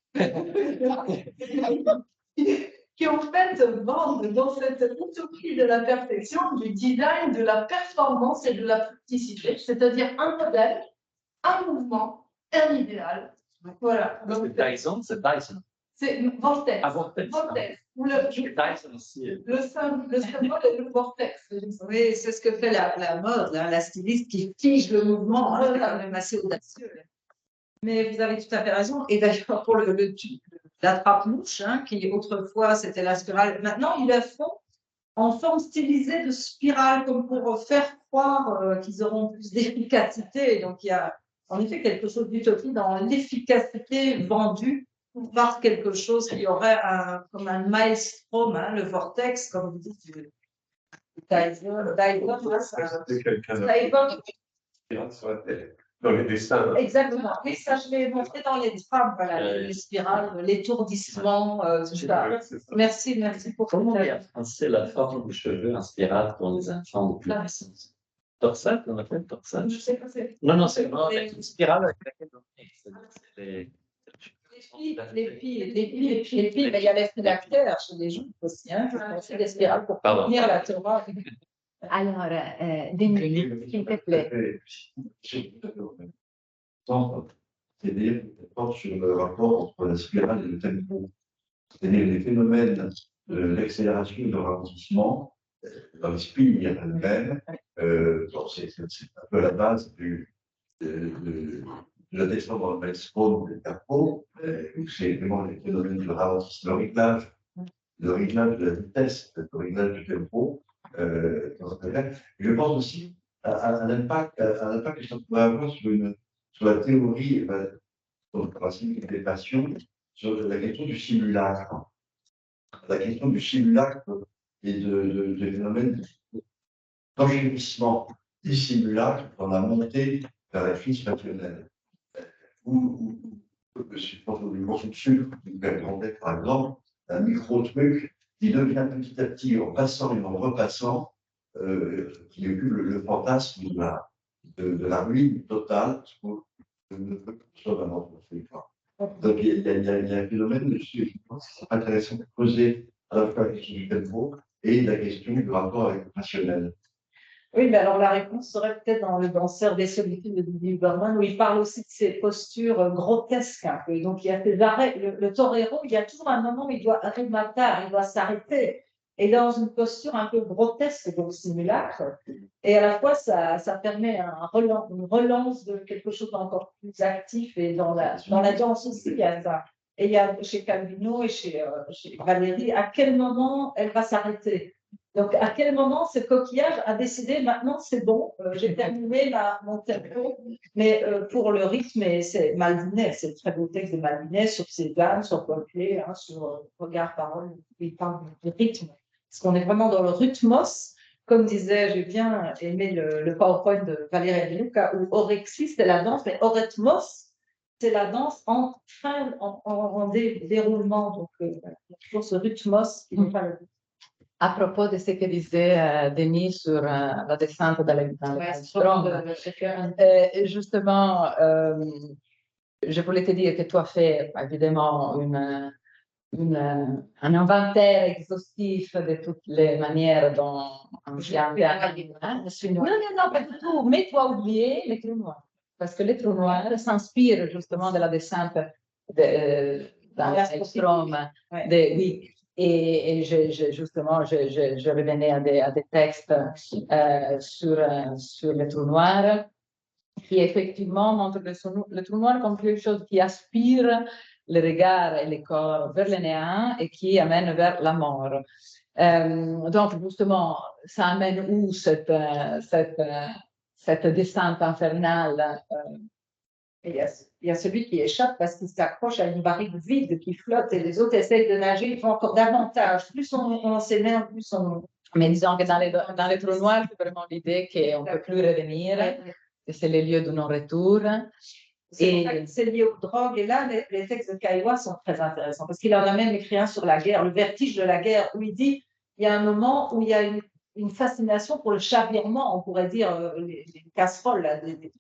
qui en fait vendent dans cette utopie de la perfection, du design, de la performance et de la praticité, c'est-à-dire un modèle, un mouvement, un idéal. Voilà. C'est Dyson, c'est Dyson. C'est Vortex. Ah, Vortex. Vortex. Dyson aussi. Le symbole est le vortex. Oui, c'est ce que fait la mode, hein, la styliste qui fige le mouvement, hein, c'est quand même assez audacieux. Mais vous avez tout à fait raison. Et d'ailleurs, pour l'attrape-mouche, hein, qui autrefois c'était la spirale, maintenant ils la font en forme stylisée de spirale, comme pour faire croire qu'ils auront plus d'efficacité. Donc il y a en effet quelque chose d'utopie dans l'efficacité vendue par quelque chose qui aurait comme un maelstrom, hein, le vortex, comme vous dites, dans les dessins. Exactement. Et ça, je l'ai montré dans les trames, voilà, les spirales, l'étourdissement. Merci pour comment on français la forme des cheveux en spirale pour les enfants depuis la naissance? Torsade, on appelle torsade? Je sais pas, c'est... Non, c'est vraiment une spirale avec laquelle on est. Les filles, mais il y a les phylactères chez les jeunes aussi, hein, qui font aussi des spirales pour tenir la Torah. Alors, Denis, s'il te plaît. C'est-à-dire sur le rapport entre la spirale et le tempo. C'est-à-dire les phénomènes de l'accélération et du ralentissement dans les spires elles-mêmes. C'est un peu la base de la descente dans le maelstrom des capos, où c'est vraiment les phénomènes de ralentissement, le réglage de la vitesse, le réglage du tempo. Je pense aussi à l'impact que ça pourrait avoir sur la théorie, sur le principe des passions, sur la question du simulacre. La question du simulacre et de phénomènes d'enchérissement des simulacres dans la montée vers la crise passionnelle. Je pense au micro-sucre, par exemple, un micro-truc qui devient petit à petit, en passant et en repassant, qui occupe le fantasme de la ruine totale, ne peut que soit dans notre truc. Donc il y a un phénomène dessus, je pense que c'est intéressant de poser à la fois la question du tempo et la question du rapport avec le rationnel. Oui, mais alors la réponse serait peut-être dans le danseur des solitudes de Didier Bergman, où il parle aussi de ces postures grotesques un peu. Donc il y a ces arrêts, le torero, il y a toujours un moment où il doit rematar, il doit s'arrêter, et dans une posture un peu grotesque, donc simulacre, et à la fois ça permet une relance de quelque chose d'encore plus actif, et dans la danse aussi, il y a ça. Et il y a chez Calvino et chez Valérie, à quel moment elle va s'arrêter? Donc, à quel moment ce coquillage a décidé, maintenant c'est bon, j'ai terminé mon tempo, mais pour le rythme, et c'est Malvinet, c'est le très beau texte de Malvinet sur ses dames, sur Coquelet, sur Regard-Parole, où il parle du rythme. Parce qu'on est vraiment dans le rythmos, comme disait, j'ai bien aimé le PowerPoint de Valérie De Luca, où orexie, c'est la danse, mais oretmos, c'est la danse en déroulement. Donc, toujours ce rythmos qui n'est pas le rythme. À propos de ce que disait Denis sur la descente dans le maelstrom, justement, je voulais te dire que tu as fait évidemment un inventaire exhaustif de toutes les manières dont on vient. Non, pas du tout. Mais tu as oublié les trous noirs. Parce que les trous noirs s'inspirent justement de la descente dans le maelstrom. Oui. Et justement, je revenais à des textes sur les trous noirs qui effectivement montrent le trou noir comme quelque chose qui aspire le regard et le corps vers le néant et qui amène vers la mort. Donc, justement, ça amène où cette descente infernale il y a celui qui échappe parce qu'il s'accroche à une barrique vide qui flotte et les autres essayent de nager, ils font encore davantage. Plus on s'énerve, plus on... Mais disons que dans les trous noirs, c'est vraiment l'idée qu'on ne peut plus revenir, que c'est le lieu de non-retour. C'est lié aux drogues. Et là, les textes de Caillois sont très intéressants parce qu'il en a même écrit un sur la guerre, le vertige de la guerre, où il dit il y a un moment où il y a une fascination pour le chavirement, on pourrait dire les casseroles, là, je veux dire,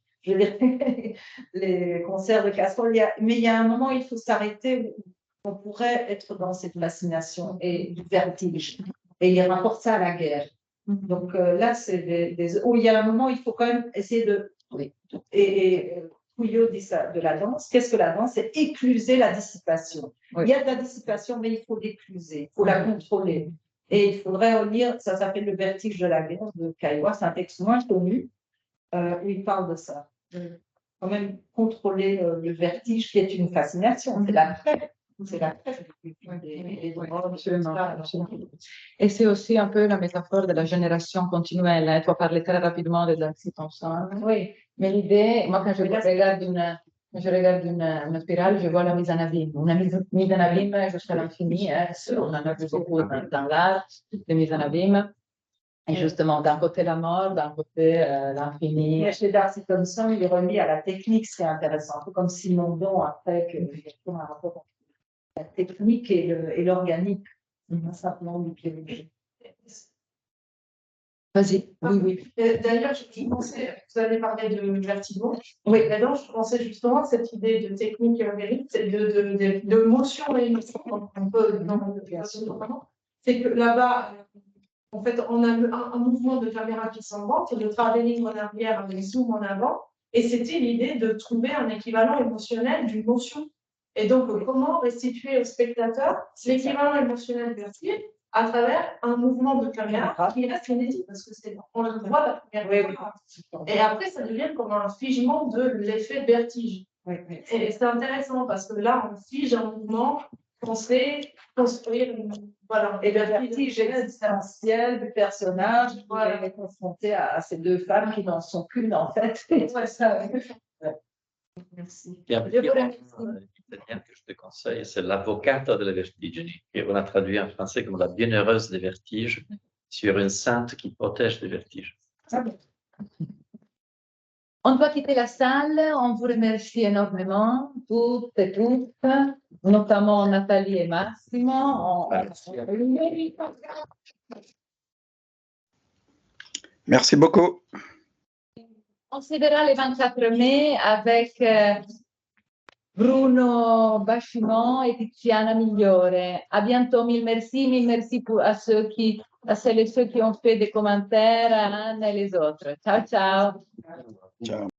les concerts de casseroles. Mais il y a un moment où il faut s'arrêter, où on pourrait être dans cette fascination et du vertige. Et il rapporte ça à la guerre. Donc là, c'est où il y a un moment où il faut quand même essayer de... Oui. Et Pouillot dit ça de la danse. Qu'est-ce que la danse? C'est écluser la dissipation. Oui. Il y a de la dissipation, mais il faut l'écluser, il faut la contrôler. Et il faudrait relire, ça s'appelle Le vertige de la guerre de Caillois, c'est un texte moins connu, où il parle de ça. Quand même contrôler le vertige qui est une fascination, c'est la crête. C'est la crête des Et c'est aussi un peu la métaphore de la génération continuelle. Hein. Tu as parlé très rapidement de Darcy Thompson. Oui. Mais l'idée, moi quand je regarde une spirale, je vois la mise en abîme. Une mise en abîme jusqu'à l'infini. Hein. On en a vu beaucoup dans l'art, de mise en abîme. Et justement, d'un côté la mort, d'un côté l'infini. Mais chez Darcy Thompson, il est remis à la technique, c'est intéressant. Un peu comme Simondon, après, qu'il y a un rapport entre la technique et l'organique, simplement du biologie. Vas-y, oui. D'ailleurs, je pensais, vous avez parlé de vertigo. Oui, là-dedans, je pensais justement à cette idée de technique et organique, de motion et émotion, un peu c'est que là-bas, en fait, on a un mouvement de caméra qui s'embarque, de travelling en arrière avec zoom en avant, et c'était l'idée de trouver un équivalent émotionnel d'une motion. Et donc, comment restituer au spectateur l'équivalent émotionnel vertige à travers un mouvement de caméra qui reste inédit, parce que on le voit la première fois. Et après, ça devient comme un figement de l'effet vertige. Et c'est intéressant parce que là, on fige un mouvement qu'on sait construire. Voilà. Et le vertige existentiel du personnage, Voilà. il est confronté à ces deux femmes qui n'en sont qu'une, en fait. Ouais, ça, Merci. Il y a un Je petit vous roman remercie. italien que je te conseille, c'est L'Avvocata delle Vertigini, et on a traduit en français comme La Bienheureuse des Vertiges, sur une sainte qui protège des vertiges. On doit quitter la salle. On vous remercie énormément, toutes et tous, notamment Nathalie et Massimo. Merci beaucoup. On se verra le 24 mai avec Bruno Bachimon et Tiziana Migliore. À bientôt, mille merci à celles et ceux qui ont fait des commentaires, à Anne et les autres. Ciao, ciao. Ciao.